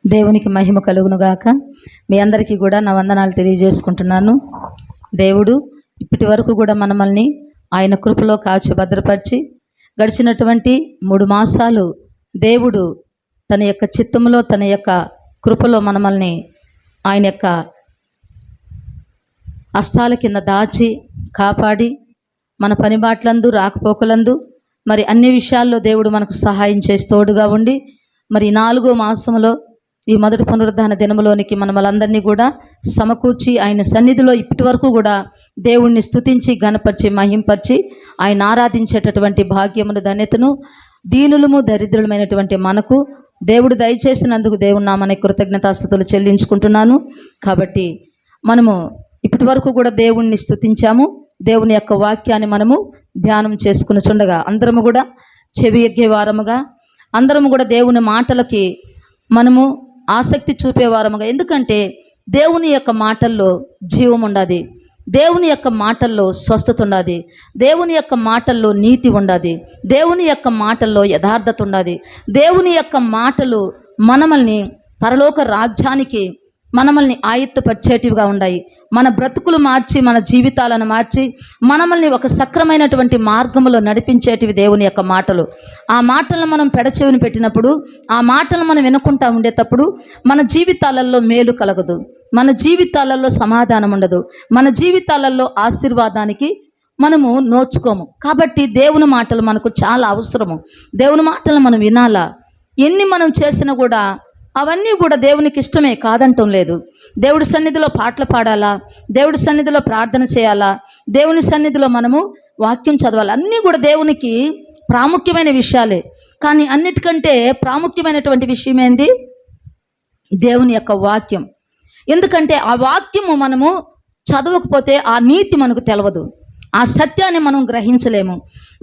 దేవునికి మహిమ కలుగునుగాక. మీ అందరికీ కూడా నా వందనాలు తెలియజేసుకుంటున్నాను. దేవుడు ఇప్పటి వరకు కూడా మనల్ని ఆయన కృపలో కాచి భద్రపరిచి గడిచినటువంటి 3 మాసాలు దేవుడు తన యొక్క చిత్తములో తన యొక్క కృపలో మనల్ని ఆయన యొక్క హస్తాల కింద దాచి కాపాడి మన పని బాట్లందు రాకపోకలందు మరి అన్ని విషయాల్లో దేవుడు మనకు సహాయం చేసి తోడుగా ఉండి మరి 4వ మాసంలో ఈ మొదటి పునరుద్ధాన దినములోనికి మనలందరినీ కూడా సమకూర్చి ఆయన సన్నిధిలో ఇప్పటి వరకు కూడా దేవుణ్ణి స్తుతించి ఘనపరిచి మహింపరిచి ఆయన ఆరాధించేటటువంటి భాగ్యమును ధన్యతను దీనులము దరిద్రులమైనటువంటి మనకు దేవుడు దయచేసినందుకు దేవుని నామమునకు కృతజ్ఞతాస్తుతులు చెల్లించుకుంటున్నాను. కాబట్టి మనము ఇప్పటి వరకు కూడా దేవుణ్ణి స్తుతించాము. దేవుని యొక్క వాక్యాన్ని మనము ధ్యానం చేసుకునిచుండగా అందరము కూడా చెవి ఎగ్గే వారముగా అందరము కూడా దేవుని మాటలకి మనము ఆసక్తి చూపేవారముగా, ఎందుకంటే దేవుని యొక్క మాటల్లో జీవం ఉండదు, దేవుని యొక్క మాటల్లో స్వస్థత ఉండదు, దేవుని యొక్క మాటల్లో నీతి ఉండదు, దేవుని యొక్క మాటల్లో యథార్థత ఉండదు. దేవుని యొక్క మాటలు మనల్ని పరలోక రాజ్యానికి మనల్ని ఆయుత్తపరిచేటివిగా ఉన్నాయి. మన బ్రతుకులు మార్చి మన జీవితాలను మార్చి మనల్ని ఒక సక్రమైనటువంటి మార్గంలో నడిపించేటివి దేవుని యొక్క మాటలు. ఆ మాటలను మనం పెడచెవిని పెట్టినప్పుడు, ఆ మాటలను మనం వినుకుంటా ఉండేటప్పుడు మన జీవితాలలో మేలు కలగదు, మన జీవితాలలో సమాధానం ఉండదు, మన జీవితాలలో ఆశీర్వాదానికి మనము నోచుకోము. కాబట్టి దేవుని మాటలు మనకు చాలా అవసరము. దేవుని మాటలు మనం వినాలా. ఎన్ని మనం చేసినా కూడా అవన్నీ కూడా దేవునికి ఇష్టమే, కాదంటం లేదు. దేవుడి సన్నిధిలో పాటలు పాడాలా, దేవుడి సన్నిధిలో ప్రార్థన చేయాలా, దేవుని సన్నిధిలో మనము వాక్యం చదవాలి, అన్నీ కూడా దేవునికి ప్రాముఖ్యమైన విషయాలే. కానీ అన్నిటికంటే ప్రాముఖ్యమైనటువంటి విషయం ఏంది? దేవుని యొక్క వాక్యం. ఎందుకంటే ఆ వాక్యము మనము చదవకపోతే ఆ నీతి మనకు తెలవదు, ఆ సత్యాన్ని మనం గ్రహించలేము.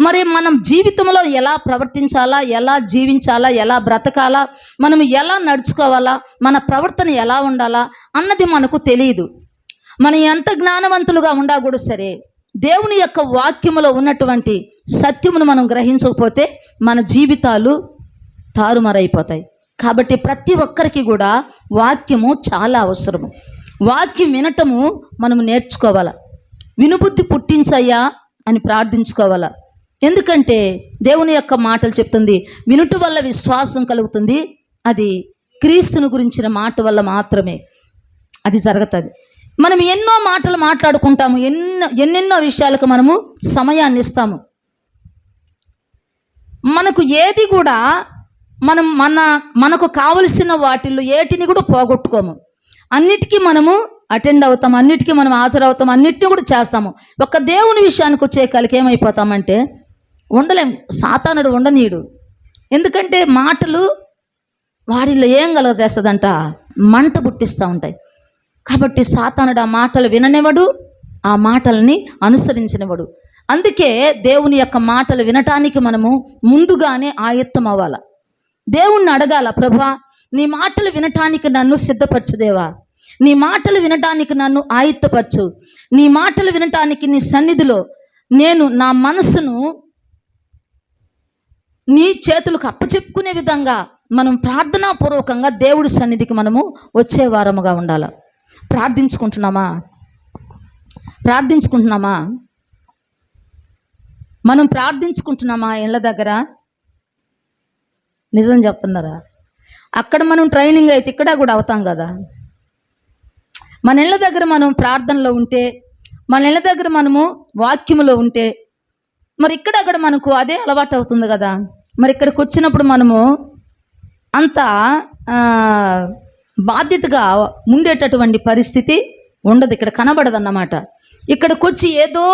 మరి మనం జీవితంలో ఎలా ప్రవర్తించాలా, ఎలా జీవించాలా, ఎలా బ్రతకాలా, మనం ఎలా నడుచుకోవాలా, మన ప్రవర్తన ఎలా ఉండాలా అన్నది మనకు తెలియదు. మనం ఎంత జ్ఞానవంతులుగా ఉండా కూడా సరే, దేవుని యొక్క వాక్యములో ఉన్నటువంటి సత్యమును మనం గ్రహించకపోతే మన జీవితాలు తారుమారైపోతాయి. కాబట్టి ప్రతి ఒక్కరికి కూడా వాక్యము చాలా అవసరము. వాక్యం వినటము మనము నేర్చుకోవాలా. వినుబుద్ధి పుట్టించయ్యా అని ప్రార్థించుకోవాలా. ఎందుకంటే దేవుని యొక్క మాటలు చెప్తుంది, వినుట వల్ల విశ్వాసం కలుగుతుంది, అది క్రీస్తుని గురించిన మాట వల్ల మాత్రమే అది జరుగుతుంది. మనం ఎన్నో మాటలు మాట్లాడుకుంటాము, ఎన్నెన్నో విషయాలకు మనము సమయాన్ని ఇస్తాము. మనకు ఏది కూడా మనకు కావలసిన వాటిల్లో ఏటిని కూడా పోగొట్టుకోము. అన్నిటికీ మనము అటెండ్ అవుతాం, అన్నిటికీ మనం హాజరవుతాం, అన్నిటినీ కూడా చేస్తాము. ఒక దేవుని విషయానికి వచ్చే కలికి ఏమైపోతామంటే ఉండలేం. సాతానుడు ఉండనీయుడు. ఎందుకంటే మాటలు వాడిలో ఏం కలగజేస్తుందంట, మంట పుట్టిస్తూ ఉంటాయి. కాబట్టి సాతానుడు ఆ మాటలు విననివ్వడు, ఆ మాటలని అనుసరించనివ్వడు. అందుకే దేవుని యొక్క మాటలు వినటానికి మనము ముందుగానే ఆయత్తం అవ్వాలి. దేవుణ్ణి అడగాల, ప్రభువా నీ మాటలు వినటానికి నన్ను సిద్ధపరచుదేవా, నీ మాటలు వినటానికి నన్ను ఆయత్తపరచు, నీ మాటలు వినటానికి నీ సన్నిధిలో నేను నా మనసును నీ చేతులకు అప్పచెప్పుకునే విధంగా మనం ప్రార్థనాపూర్వకంగా దేవుడి సన్నిధికి మనము వచ్చే వారముగా ఉండాలి. ప్రార్థించుకుంటున్నామా? మనం ప్రార్థించుకుంటున్నామా? ఇళ్ళ దగ్గర నిజం చెప్తున్నారా? అక్కడ మనం ట్రైనింగ్ అయితే ఇక్కడ కూడా అవుతాం కదా. మన ఇళ్ళ దగ్గర మనం ప్రార్థనలో ఉంటే, మన ఇళ్ళ దగ్గర మనము వాక్యములో ఉంటే, మరి ఇక్కడక్కడ మనకు అదే అలవాటు అవుతుంది కదా. మరి ఇక్కడికి వచ్చినప్పుడు మనము అంత బాధ్యతగా ఉండేటటువంటి పరిస్థితి ఉండదు, ఇక్కడ కనబడదన్నమాట. ఇక్కడికి వచ్చి ఏదో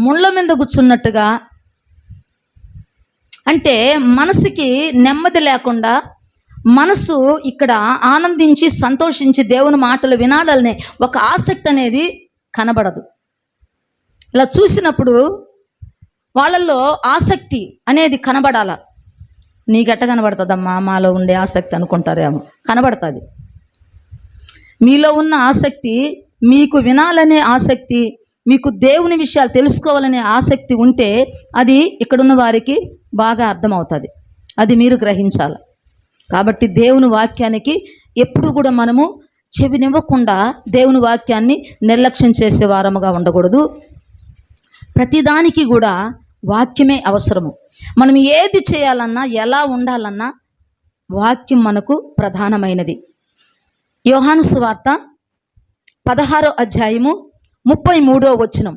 ముళ్ళ మీద కూర్చున్నట్టుగా, అంటే మనసుకి నెమ్మది లేకుండా, మనసు ఇక్కడ ఆనందించి సంతోషించి దేవుని మాటలు వినాలనే ఒక ఆసక్తి అనేది కనబడదు. ఇలా చూసినప్పుడు వాళ్ళల్లో ఆసక్తి అనేది కనబడాల. నీ గట్ట కనబడుతుందమ్మా మాలో ఉండే ఆసక్తి అనుకుంటారేమో, కనబడుతుంది. మీలో ఉన్న ఆసక్తి, మీకు వినాలనే ఆసక్తి, మీకు దేవుని విషయాలు తెలుసుకోవాలనే ఆసక్తి ఉంటే అది ఇక్కడున్న వారికి బాగా అర్థమవుతుంది. అది మీరు గ్రహించాలి. కాబట్టి దేవుని వాక్యానికి ఎప్పుడు కూడా మనము చెవినివ్వకుండా దేవుని వాక్యాన్ని నిర్లక్ష్యం చేసే వారముగా ఉండకూడదు. ప్రతిదానికి కూడా వాక్యమే అవసరము. మనం ఏది చేయాలన్నా, ఎలా ఉండాలన్నా వాక్యం మనకు ప్రధానమైనది. యోహాను సువార్త 16వ అధ్యాయము 33వ వచనం.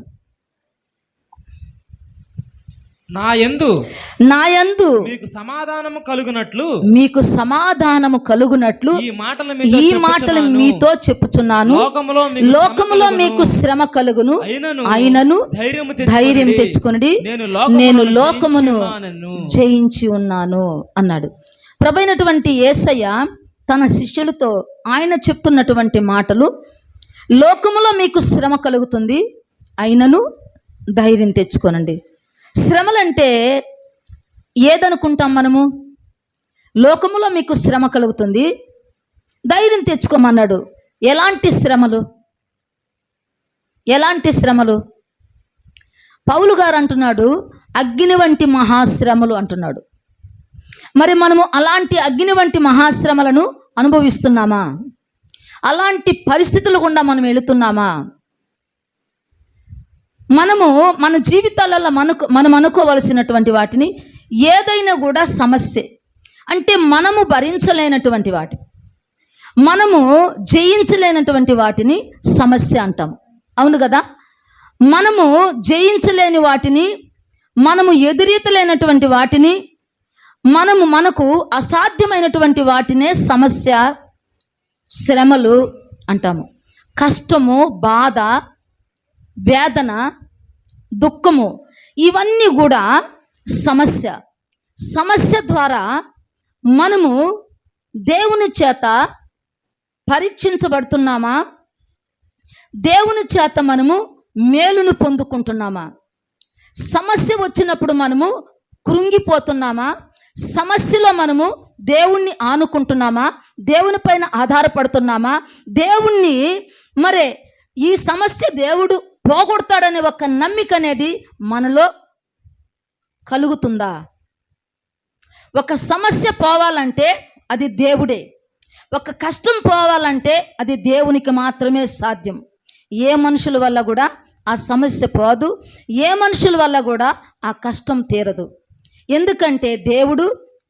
నా యందు మీకు సమాధానము కలుగునట్లు ఈ మాటలు మీతో చెప్పుచున్నాను. లోకములో మీకు శ్రమ కలుగును, అయినను ధైర్యం తెచ్చుకొనుడి, నేను లోకమును జయించి ఉన్నాను అన్నాడు. ప్రభువైనటువంటి యేసయ్య తన శిష్యులతో ఆయన చెప్తున్నటువంటి మాటలు, లోకములో మీకు శ్రమ కలుగుతుంది, అయినను ధైర్యం తెచ్చుకోనండి. శ్రమలంటే ఏదనుకుంటాం మనము? లోకములో మీకు శ్రమ కలుగుతుంది, ధైర్యం తెచ్చుకోమన్నాడు. ఎలాంటి శ్రమలు? ఎలాంటి శ్రమలు? పౌలు గారు అంటున్నాడు, అగ్ని వంటి మహాశ్రమలు అంటున్నాడు. మరి మనము అలాంటి అగ్ని వంటి మహాశ్రమలను అనుభవిస్తున్నామా? అలాంటి పరిస్థితుల గుండా మనం వెళుతున్నామా? మనము మన జీవితాలలో మనం అనుకోవలసినటువంటి వాటిని ఏదైనా కూడా సమస్య అంటే మనము భరించలేనటువంటి వాటి, మనము జయించలేనటువంటి వాటిని సమస్య అంటాము. అవును కదా? మనము జయించలేని వాటిని, మనము ఎదురీతలేనటువంటి వాటిని, మనకు అసాధ్యమైనటువంటి వాటినే సమస్య, శ్రమలు అంటాము. కష్టము, బాధ, వేదన, దుఃఖము, ఇవన్నీ కూడా సమస్య ద్వారా మనము దేవుని చేత పరీక్షించబడుతున్నామా? దేవుని చేత మనము మేలును పొందుకుంటున్నామా? సమస్య వచ్చినప్పుడు మనము కృంగిపోతున్నామా? సమస్యలో మనము దేవుణ్ణి ఆనుకుంటున్నామా? దేవుని పైన ఆధారపడుతున్నామా? దేవుణ్ణి మరే ఈ సమస్య దేవుడు పోగొడతాడనే ఒక నమ్మిక అనేది మనలో కలుగుతుందా? ఒక సమస్య పోవాలంటే అది దేవుడే, ఒక కష్టం పోవాలంటే అది దేవునికి మాత్రమే సాధ్యం. ఏ మనుషుల వల్ల కూడా ఆ సమస్య పోదు, ఏ మనుషుల వల్ల కూడా ఆ కష్టం తీరదు. ఎందుకంటే దేవుడు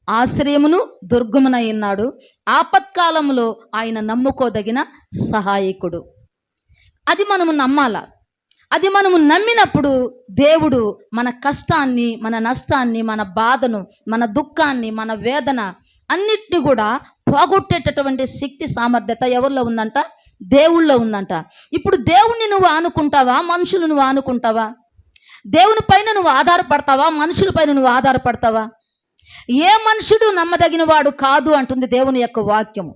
ఆశ్రయమును దుర్గమునై ఉన్నాడు, ఆపత్కాలంలో ఆయన నమ్ముకోదగిన సహాయకుడు. అది మనము నమ్మాల. అది మనము నమ్మినప్పుడు దేవుడు మన కష్టాన్ని, మన నష్టాన్ని, మన బాధను, మన దుఃఖాన్ని, మన వేదన అన్నిటిని కూడా పోగొట్టేటటువంటి శక్తి, సామర్థ్యత ఎవరిలో ఉందంట? దేవుళ్ళో ఉందంట. ఇప్పుడు దేవుణ్ణి నువ్వు ఆనుకుంటావా? మనుషులు నువ్వు ఆనుకుంటావా? దేవుని పైన నువ్వు ఆధారపడతావా? మనుషుల పైన నువ్వు ఆధారపడతావా? ఏ మనుషుడు నమ్మదగిన వాడు కాదు అంటుంది దేవుని యొక్క వాక్యము.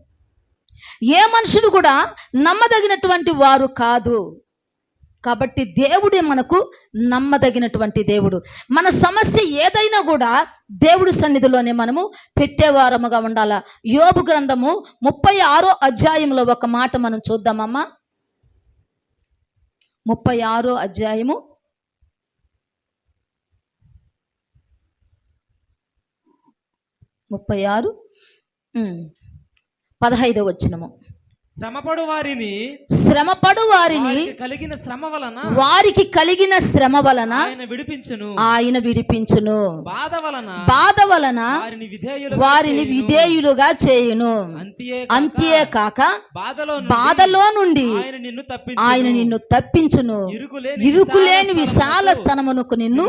ఏ మనుషుడు కూడా నమ్మదగినటువంటి వారు కాదు. కాబట్టి దేవుడే మనకు నమ్మదగినటువంటి దేవుడు. మన సమస్య ఏదైనా కూడా దేవుడి సన్నిధిలోనే మనము పెట్టేవారముగా ఉండాల. యోబు గ్రంథము 36వ అధ్యాయంలో ఒక మాట మనం చూద్దామమ్మా. 36వ అధ్యాయము 15వ వచనము. శ్రమపడు వారిని వారికి కలిగిన శ్రమ వలన ఆయన విడిపించును, బాధ వలన వారిని విధేయులుగా చేయును. అంతేకాక బాధలో నుండి ఆయన నిన్ను తప్పించును, ఇరుకులేని విశాల స్థలమునకు నిన్ను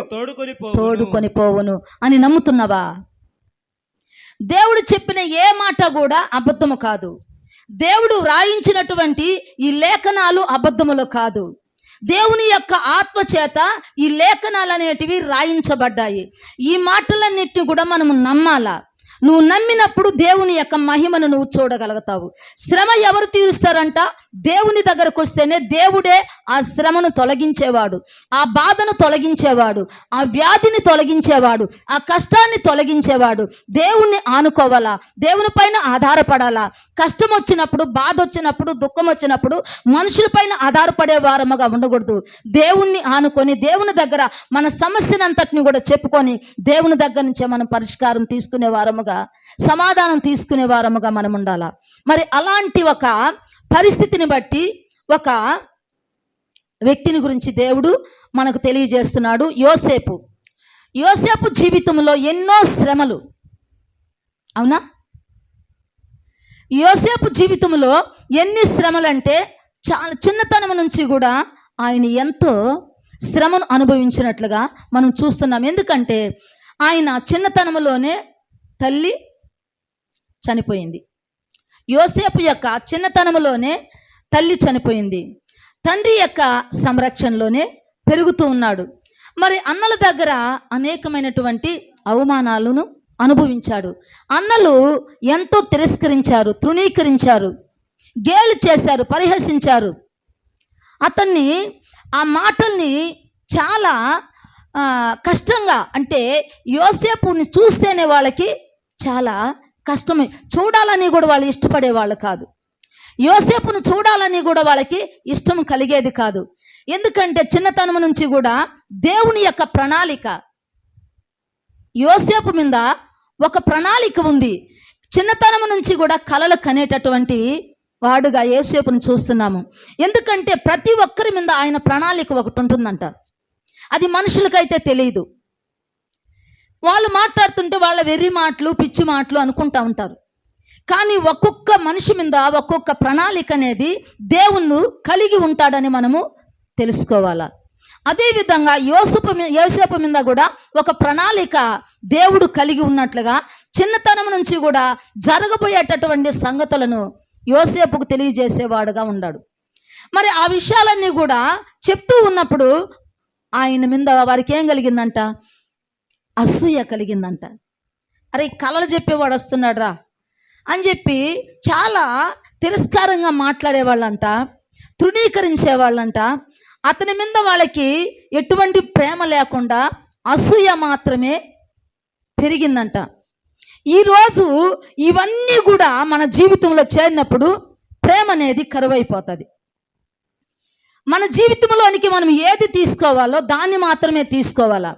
తోడుకొని పోవును అని నమ్ముతున్నావా? దేవుడు చెప్పిన ఏ మాట కూడా అబద్ధము కాదు. దేవుడు వ్రాయించినటువంటి ఈ లేఖనాలు అబద్ధములు కాదు. దేవుని యొక్క ఆత్మ చేత ఈ లేఖనాలు అనేటివి రాయించబడ్డాయి. ఈ మాటలన్నిటిని కూడా మనము నమ్మాలా. నువ్వు నమ్మినప్పుడు దేవుని యొక్క మహిమను నువ్వు చూడగలుగుతావు. శ్రమ ఎవరు తీరుస్తారంట? దేవుని దగ్గరకు వస్తేనే దేవుడే ఆ శ్రమను తొలగించేవాడు, ఆ బాధను తొలగించేవాడు, ఆ వ్యాధిని తొలగించేవాడు, ఆ కష్టాన్ని తొలగించేవాడు. దేవుణ్ణి ఆనుకోవాలా, దేవుని పైన ఆధారపడాలా. కష్టం వచ్చినప్పుడు, బాధ వచ్చినప్పుడు, దుఃఖం వచ్చినప్పుడు మనుషుల పైన ఆధారపడే వారముగా ఉండకూడదు. దేవుణ్ణి ఆనుకొని దేవుని దగ్గర మన సమస్యనంతటిని కూడా చెప్పుకొని దేవుని దగ్గర నుంచే మనం పరిష్కారం తీసుకునే వారముగా, సమాధానం తీసుకునే వారముగా మనం ఉండాలా. మరి అలాంటి ఒక పరిస్థితిని బట్టి ఒక వ్యక్తిని గురించి దేవుడు మనకు తెలియజేస్తున్నాడు. యోసేపు జీవితంలో ఎన్నో శ్రమలు. అవునా? యోసేపు జీవితంలో ఎన్ని శ్రమలంటే చాలా చిన్నతనం నుంచి కూడా ఆయన ఎంతో శ్రమను అనుభవించినట్లుగా మనం చూస్తున్నాం. ఎందుకంటే ఆయన చిన్నతనంలోనే తల్లి చనిపోయింది. యోసేపు యొక్క చిన్నతనంలోనే తల్లి చనిపోయింది. తండ్రి యొక్క సంరక్షణలోనే పెరుగుతూ ఉన్నాడు. మరి అన్నల దగ్గర అనేకమైనటువంటి అవమానాలను అనుభవించాడు. అన్నలు ఎంతో తిరస్కరించారు, తృణీకరించారు, గేలి చేశారు, పరిహసించారు. అతన్ని ఆ మాటల్ని చాలా కష్టంగా, అంటే యోసేపుని చూస్తేనే వాళ్ళకి చాలా కష్టమే. చూడాలని కూడా వాళ్ళు ఇష్టపడేవాళ్ళు కాదు. యోసేపును చూడాలని కూడా వాళ్ళకి ఇష్టం కలిగేది కాదు. ఎందుకంటే చిన్నతనం నుంచి కూడా దేవుని యొక్క ప్రణాళిక యోసేపు మీద ఒక ప్రణాళిక ఉంది. చిన్నతనం నుంచి కూడా కలలు కనేటటువంటి వాడుగా యోసేపును చూస్తున్నాము. ఎందుకంటే ప్రతి ఒక్కరి మీద ఆయన ప్రణాళిక ఒకటి ఉంటుందంట. అది మనుషులకైతే తెలియదు. వాళ్ళు మాట్లాడుతుంటే వాళ్ళ వెర్రి మాటలు, పిచ్చి మాటలు అనుకుంటా ఉంటారు. కానీ ఒక్కొక్క మనిషి మీద ఒక్కొక్క ప్రణాళిక అనేది దేవుణ్ణి కలిగి ఉంటాడని మనము తెలుసుకోవాలా. అదేవిధంగా యోసేపు మీద కూడా ఒక ప్రణాళిక దేవుడు కలిగి ఉన్నట్లుగా చిన్నతనం నుంచి కూడా జరగబోయేటటువంటి సంగతులను యోసేపుకు తెలియజేసేవాడుగా ఉన్నాడు. మరి ఆ విషయాలన్నీ కూడా చెప్తూ ఉన్నప్పుడు ఆయన మీద వారికి ఏం కలిగిందంట? అసూయ కలిగిందంట. అరే, కలలు చెప్పేవాడు వస్తున్నాడు రా అని చెప్పి చాలా తిరస్కారంగా మాట్లాడేవాళ్ళంట, తృణీకరించేవాళ్ళంట. అతని మీద వాళ్ళకి ఎటువంటి ప్రేమ లేకుండా అసూయ మాత్రమే పెరిగిందంట. ఈరోజు ఇవన్నీ కూడా మన జీవితంలో చేరినప్పుడు ప్రేమ అనేది కరువైపోతుంది. మన జీవితంలోనికి మనం ఏది తీసుకోవాలో దాన్ని మాత్రమే తీసుకోవాలా.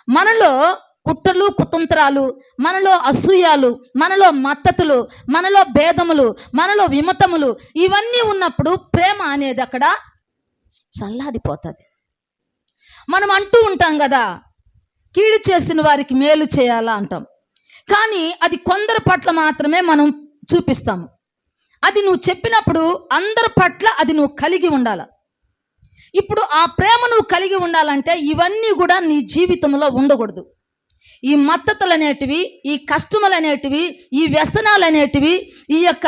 మనలో కుట్రలు, కుతంత్రాలు, మనలో అసూయాలు, మనలో మత్తతులు, మనలో భేదములు, మనలో విమతములు ఇవన్నీ ఉన్నప్పుడు ప్రేమ అనేది అక్కడ చల్లారిపోతుంది. మనం అంటూ ఉంటాం కదా, కీడు చేసిన వారికి మేలు చేయాలా అంటాం. కానీ అది కొందరి పట్ల మాత్రమే మనం చూపిస్తాము. అది నువ్వు చెప్పినప్పుడు అందరి పట్ల అది నువ్వు కలిగి ఉండాలి. ఇప్పుడు ఆ ప్రేమ నువ్వు కలిగి ఉండాలంటే ఇవన్నీ కూడా నీ జీవితంలో ఉండకూడదు. ఈ మత్తతులు అనేటివి, ఈ కష్టములు అనేటివి, ఈ వ్యసనాలు అనేటివి, ఈ యొక్క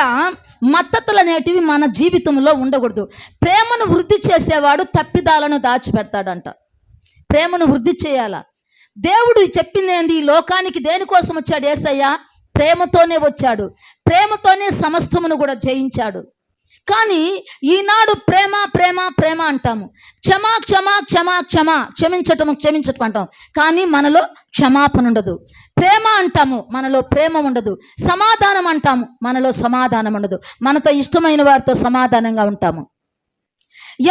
మత్తతులు అనేటివి మన జీవితంలో ఉండకూడదు. ప్రేమను వృద్ధి చేసేవాడు తప్పిదాలను దాచిపెడతాడంట. ప్రేమను వృద్ధి చేయాల. దేవుడు చెప్పింది ఏంది? ఈ లోకానికి దేనికోసం వచ్చాడు యేసయ్య? ప్రేమతోనే వచ్చాడు. ప్రేమతోనే సమస్తమును కూడా జయించాడు. కానీ ఈనాడు ప్రేమ ప్రేమ ప్రేమ అంటాము, క్షమా క్షమా క్షమా క్షమ, క్షమించటం అంటాం. కానీ మనలో క్షమాపణ ఉండదు. ప్రేమ అంటాము, మనలో ప్రేమ ఉండదు. సమాధానం అంటాము, మనలో సమాధానం ఉండదు. మనతో ఇష్టమైన వారితో సమాధానంగా ఉంటాము.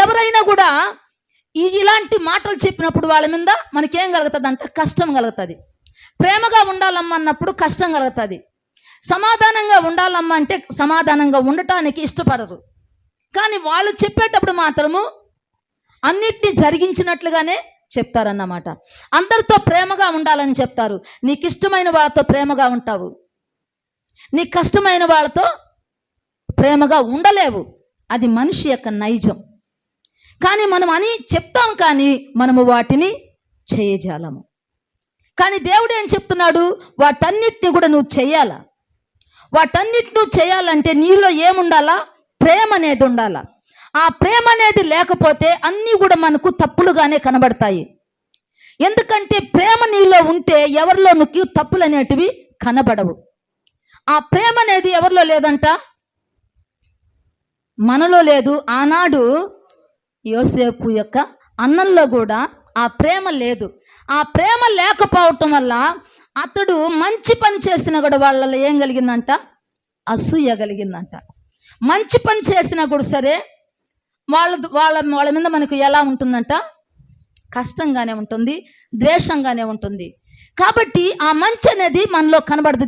ఎవరైనా కూడా ఇలాంటి మాటలు చెప్పినప్పుడు వాళ్ళ మీద మనకేం కలుగుతుంది అంటే కష్టం కలుగుతుంది. ప్రేమగా ఉండాలమ్మా అన్నప్పుడు కష్టం కలుగుతుంది. సమాధానంగా ఉండాలమ్మా అంటే సమాధానంగా ఉండటానికి ఇష్టపడరు. కానీ వాళ్ళు చెప్పేటప్పుడు మాత్రము అన్నిటినీ జరిగించినట్లుగానే చెప్తారన్నమాట. అందరితో ప్రేమగా ఉండాలని చెప్తారు. నీకు ఇష్టమైన వాళ్ళతో ప్రేమగా ఉంటావు, నీకు కష్టమైన వాళ్ళతో ప్రేమగా ఉండలేవు. అది మనిషి యొక్క నైజం. కానీ మనం అని చెప్తాం, కానీ మనము వాటిని చేయజాలము. కానీ దేవుడు ఏం చెప్తున్నాడు? వాటన్నిటిని కూడా నువ్వు చేయాలా. వాటన్నిటి నువ్వు చేయాలంటే నీలో ఏముండాలా? ప్రేమ అనేది ఉండాలా. ఆ ప్రేమ అనేది లేకపోతే అన్నీ కూడా మనకు తప్పులుగానే కనబడతాయి. ఎందుకంటే ప్రేమ నీలో ఉంటే ఎవరిలో నువ్వు తప్పులు అనేటివి కనబడవు. ఆ ప్రేమ అనేది ఎవరిలో లేదంట? మనలో లేదు. ఆనాడు యోసేపు యొక్క అన్నంలో కూడా ఆ ప్రేమ లేదు. ఆ ప్రేమ లేకపోవటం వల్ల అతడు మంచి పని చేసినా కూడా వాళ్ళలో ఏం కలిగిందంట? అసూయ కలిగిందంట. మంచి పని చేసినా కూడా సరే వాళ్ళ వాళ్ళ వాళ్ళ మీద మనకు ఎలా ఉంటుందంట? కష్టంగానే ఉంటుంది, ద్వేషంగానే ఉంటుంది. కాబట్టి ఆ మంచి అనేది మనలో కనబడదు.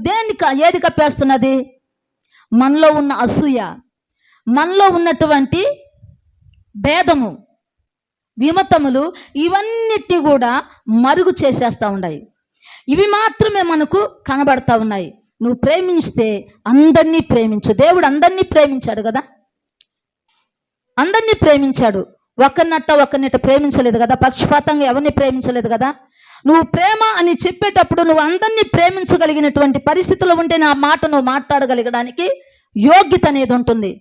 ఏది కప్పేస్తున్నది? మనలో ఉన్న అసూయ, మనలో ఉన్నటువంటి భేదము, విమతములు, ఇవన్నిటిని కూడా మరుగు చేసేస్తూ ఉన్నాయి. ఇవి మాత్రమే మనకు కనబడతా ఉన్నాయి. నువ్వు ప్రేమిస్తే అందరినీ ప్రేమించు. దేవుడు అందరినీ ప్రేమించాడు కదా, అందరినీ ప్రేమించాడు. ఒకరినట్ట ప్రేమించలేదు కదా, పక్షపాతంగా ఎవరిని ప్రేమించలేదు కదా. నువ్వు ప్రేమ అని చెప్పేటప్పుడు నువ్వు అందరినీ ప్రేమించగలిగినటువంటి పరిస్థితుల్లో ఉంటే నా మాట నువ్వు మాట్లాడగలగడానికి యోగ్యత అనేది ఉంటుంది.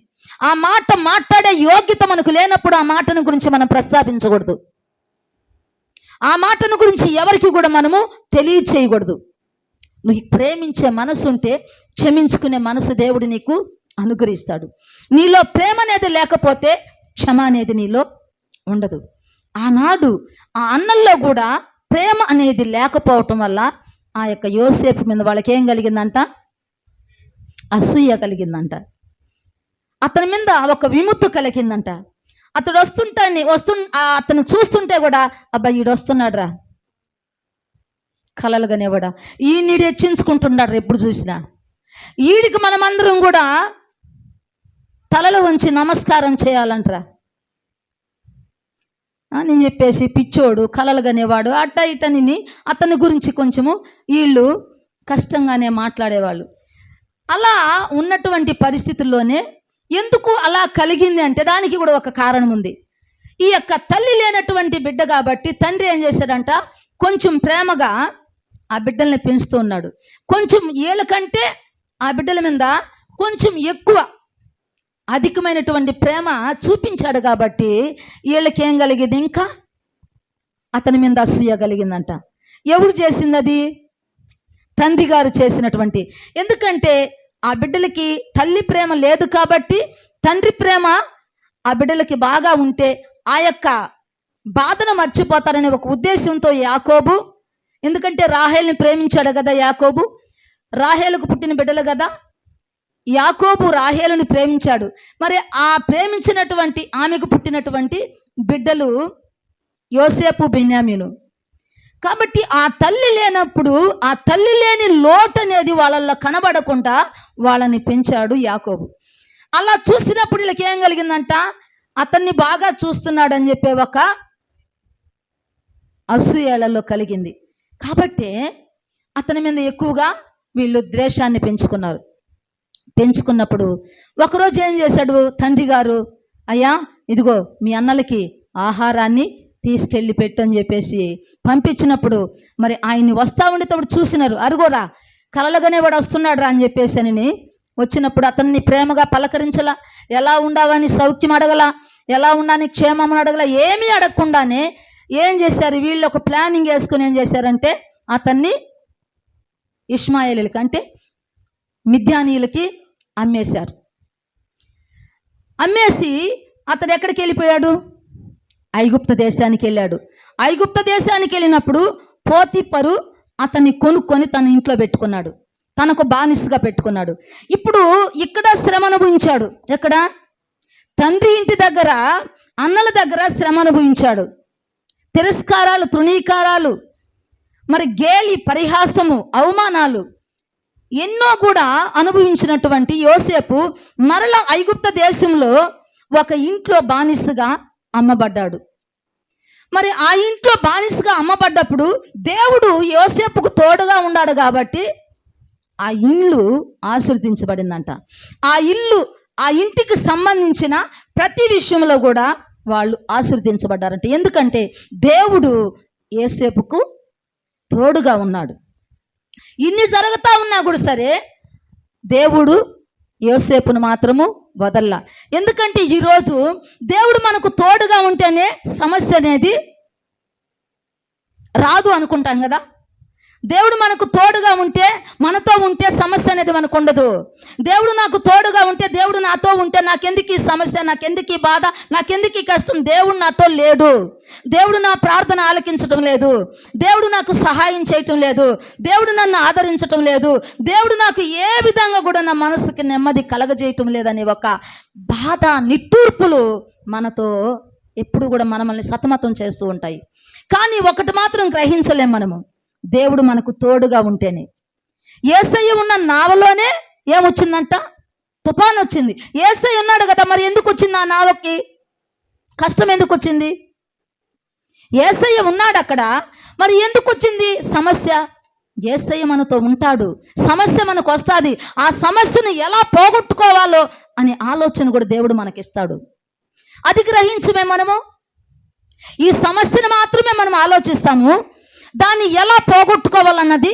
ఆ మాట మాట్లాడే యోగ్యత మనకు లేనప్పుడు ఆ మాటను గురించి మనం ప్రస్తావించకూడదు. ఆ మాటను గురించి ఎవరికి కూడా మనము తెలియచేయకూడదు. నువ్వు ప్రేమించే మనసు ఉంటే క్షమించుకునే మనసు దేవుడు నీకు అనుగ్రహిస్తాడు. నీలో ప్రేమ అనేది లేకపోతే క్షమ అనేది నీలో ఉండదు. ఆనాడు ఆ అన్నంలో కూడా ప్రేమ అనేది లేకపోవటం వల్ల ఆ యొక్క యోసేపు మీద వాళ్ళకి ఏం కలిగిందంట? అసూయ కలిగిందంట. అతని మీద ఒక విముక్తి కలిగిందంట. అతడు అతను చూస్తుంటే కూడా అబ్బాయి ఈడు వస్తున్నాడు రా, కలలు కనేవాడా, ఈ నీడు హెచ్చించుకుంటున్నాడు ఎప్పుడు చూసినా. ఈడికి మనమందరం కూడా తలలు వంచి నమస్కారం చేయాలంటరా అని చెప్పేసి పిచ్చోడు, కలలు కనేవాడు, అట్ట ఇటని అతని గురించి కొంచెము వీళ్ళు కష్టంగానే మాట్లాడేవాళ్ళు. అలా ఉన్నటువంటి పరిస్థితుల్లోనే ఎందుకు అలా కలిగింది అంటే దానికి కూడా ఒక కారణం ఉంది. ఈ యొక్క తల్లి లేనటువంటి బిడ్డ కాబట్టి తండ్రి ఏం చేశాడంట? కొంచెం ప్రేమగా ఆ బిడ్డల్ని పెంచుతూ ఉన్నాడు. కొంచెం వీళ్ళకంటే ఆ బిడ్డల మీద కొంచెం ఎక్కువ అధికమైనటువంటి ప్రేమ చూపించాడు కాబట్టి వీళ్ళకి ఏం కలిగింది? ఇంకా అతని మీద అసూయ కలిగిందంట. ఎవరు చేసింది అది? తండ్రి గారు చేసినటువంటి. ఎందుకంటే ఆ బిడ్డలకి తల్లి ప్రేమ లేదు కాబట్టి తండ్రి ప్రేమ ఆ బిడ్డలకి బాగా ఉంటే ఆ యొక్క బాధను మర్చిపోతారనే ఒక ఉద్దేశంతో యాకోబు, ఎందుకంటే రాహేల్ని ప్రేమించాడు కదా యాకోబు, రాహేలుకు పుట్టిన బిడ్డలు కదా, యాకోబు రాహేలుని ప్రేమించాడు. మరి ఆ ప్రేమించినటువంటి ఆమెకు పుట్టినటువంటి బిడ్డలు యోసేపు, బెన్యామీను. కాబట్టి ఆ తల్లి లేనప్పుడు ఆ తల్లి లేని లోటు అనేది వాళ్ళల్లో కనబడకుండా వాళ్ళని పెంచాడు యాకోబు. అలా చూసినప్పుడు వీళ్ళకి ఏం కలిగిందంట? అతన్ని బాగా చూస్తున్నాడు అని చెప్పే ఒక అసూయలలో కలిగింది. కాబట్టి అతని మీద ఎక్కువగా వీళ్ళు ద్వేషాన్ని పెంచుకున్నప్పుడు ఒకరోజు ఏం చేశాడు తండ్రి గారు? అయ్యా ఇదిగో మీ అన్నలకి ఆహారాన్ని తీసుకెళ్ళి పెట్టు అని చెప్పేసి పంపించినప్పుడు మరి ఆయన్ని వస్తా ఉండేటప్పుడు చూసినారు. అరుగోరా, కలలుగానే వాడు వస్తున్నాడు రా అని చెప్పేసి అని వచ్చినప్పుడు అతన్ని ప్రేమగా పలకరించలా, ఎలా ఉండావని సౌఖ్యం అడగల, ఎలా ఉండని క్షేమం అడగల, ఏమీ అడగకుండానే ఏం చేశారు వీళ్ళు? ఒక ప్లానింగ్ వేసుకుని ఏం చేశారంటే అతన్ని ఇష్మాయేలీలకి అంటే మిద్యానీయులకి అమ్మేశారు. అమ్మేసి అతడు ఎక్కడికి వెళ్ళిపోయాడు? ఐగుప్త దేశానికి వెళ్ళాడు. ఐగుప్త దేశానికి వెళ్ళినప్పుడు పోతిఫరు అతన్ని కొనుక్కొని తన ఇంట్లో పెట్టుకున్నాడు, తనకు బానిసగా పెట్టుకున్నాడు. ఇప్పుడు ఇక్కడ శ్రమ అనుభవించాడు. ఎక్కడ? తండ్రి ఇంటి దగ్గర, అన్నల దగ్గర శ్రమ అనుభవించాడు. తిరస్కారాలు, తృణీకారాలు, మరి గేలి, పరిహాసము, అవమానాలు ఎన్నో కూడా అనుభవించినటువంటి యోసేపు మరల ఐగుప్త దేశంలో ఒక ఇంట్లో బానిసగా అమ్మబడ్డాడు. మరి ఆ ఇంట్లో బానిసగా అమ్మబడ్డప్పుడు దేవుడు యోసేపుకు తోడుగా ఉన్నాడు కాబట్టి ఆ ఇల్లు ఆశీర్వదించబడిందంట. ఆ ఇంటికి సంబంధించిన ప్రతి విషయంలో కూడా వాళ్ళు ఆశీర్వదించబడ్డారంట. ఎందుకంటే దేవుడు యోసేపుకు తోడుగా ఉన్నాడు. ఇన్ని జరుగుతా ఉన్నా కూడా సరే దేవుడు యోసేపును మాత్రము వదల్లా. ఎందుకంటే ఈరోజు దేవుడు మనకు తోడుగా ఉంటేనే సమస్య అనేది రాదు అనుకుంటాం కదా. దేవుడు మనకు తోడుగా ఉంటే, మనతో ఉంటే సమస్య అనేది మనకు ఉండదు. దేవుడు నాకు తోడుగా ఉంటే, దేవుడు నాతో ఉంటే నాకెందుకు ఈ సమస్య, నాకెందుకు ఈ బాధ, నాకెందుకు ఈ కష్టం. దేవుడు నాతో లేడు, దేవుడు నా ప్రార్థన ఆలకించడం లేదు, దేవుడు నాకు సహాయం చేయటం లేదు, దేవుడు నన్ను ఆదరించటం లేదు, దేవుడు నాకు ఏ విధంగా కూడా నా మనసుకి నెమ్మది కలగజేయటం లేదనే ఒక బాధ, నిట్టూర్పులు మనతో ఎప్పుడు కూడా మనల్ని సతమతం చేస్తూ ఉంటాయి. కానీ ఒకటి మాత్రం గ్రహించలేం మనము, దేవుడు మనకు తోడుగా ఉంటేనే. యేసయ్య ఉన్న నావలోనే ఏమొచ్చిందంట? తుఫాన్ వచ్చింది. యేసయ్య ఉన్నాడు కదా, మరి ఎందుకు వచ్చింది ఆ నావకి కష్టం? ఎందుకు వచ్చింది? యేసయ్య ఉన్నాడు అక్కడ, మరి ఎందుకు వచ్చింది సమస్య? యేసయ్య మనతో ఉంటాడు, సమస్య మనకు వస్తుంది. ఆ సమస్యను ఎలా పోగొట్టుకోవాలో అనే ఆలోచన కూడా దేవుడు మనకిస్తాడు. అది గ్రహించమే మనము. ఈ సమస్యను మాత్రమే మనం ఆలోచిస్తాము, దాన్ని ఎలా పోగొట్టుకోవాలన్నది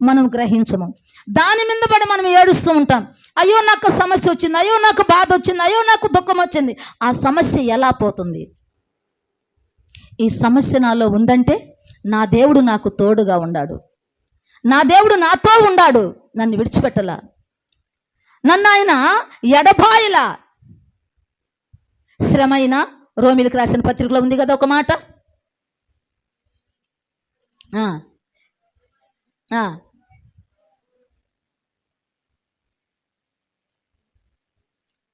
మనం గ్రహించము. దాని మీద పడి మనం ఏడుస్తూ ఉంటాం. అయ్యో నాకు సమస్య వచ్చింది, అయ్యో నాకు బాధ వచ్చింది, అయ్యో నాకు దుఃఖం వచ్చింది. ఆ సమస్య ఎలా పోతుంది? ఈ సమస్య నాలో ఉందంటే నా దేవుడు నాకు తోడుగా ఉన్నాడు, నా దేవుడు నాతో ఉన్నాడు, నన్ను విడిచిపెట్టలా, నన్ను ఆయన ఎడబాయిలా. శ్రమైన, రోమిలకు రాసిన పత్రికలో ఉంది కదా ఒక మాట,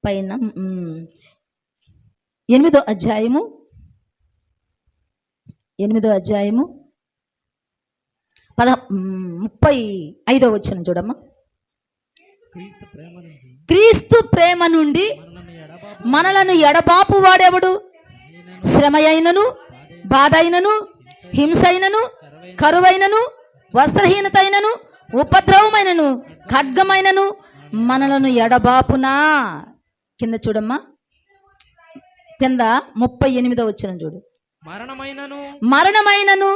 పైన 8వ అధ్యాయము 35వ వచనం చూడమ్మా. క్రీస్తు ప్రేమ నుండి మనలను ఎడబాపు వాడెవడు? శ్రమ అయినను, బాధ అయినను, హింస అయినను, కరువైనను, వస్త్రహీనత అయినను, ఉపద్రవమైనను, ఖడ్గమైనను మనలను ఎడబాపునా. కింద చూడమ్మా, కింద 38వ వచనం చూడు. మరణమైనను,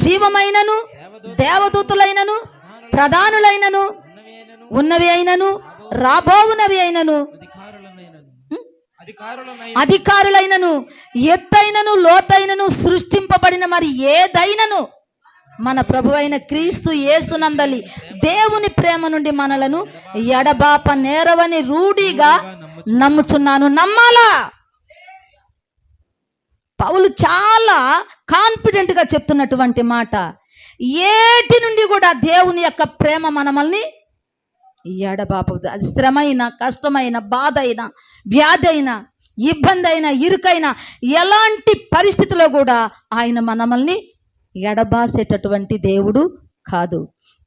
జీవమైనను, దేవదూతులైనను, ప్రధానులైనను, ఉన్నవి అయినను, రాబోవునవి అయినను, అధికారులైనను, ఎత్తైనను, లోతైనను సృష్టింపబడిన మరి ఏదైనను మన ప్రభు అయిన క్రీస్తు యేసునందలి దేవుని ప్రేమ నుండి మనలను ఎడబాప నేరవని రూఢిగా నమ్ముచున్నాను. నమ్మాలా? పౌలు చాలా కాన్ఫిడెంట్గా చెప్తున్నటువంటి మాట, ఏటి నుండి కూడా దేవుని యొక్క ప్రేమ మనల్ని ఎడబాపదు. అది శ్రమైన, కష్టమైన, బాధ అయినా, వ్యాధి అయినా, ఇబ్బంది అయినా, ఇరుకైనా, ఎలాంటి పరిస్థితిలో కూడా ఆయన మనల్ని ఎడబాసేటటువంటి దేవుడు కాదు.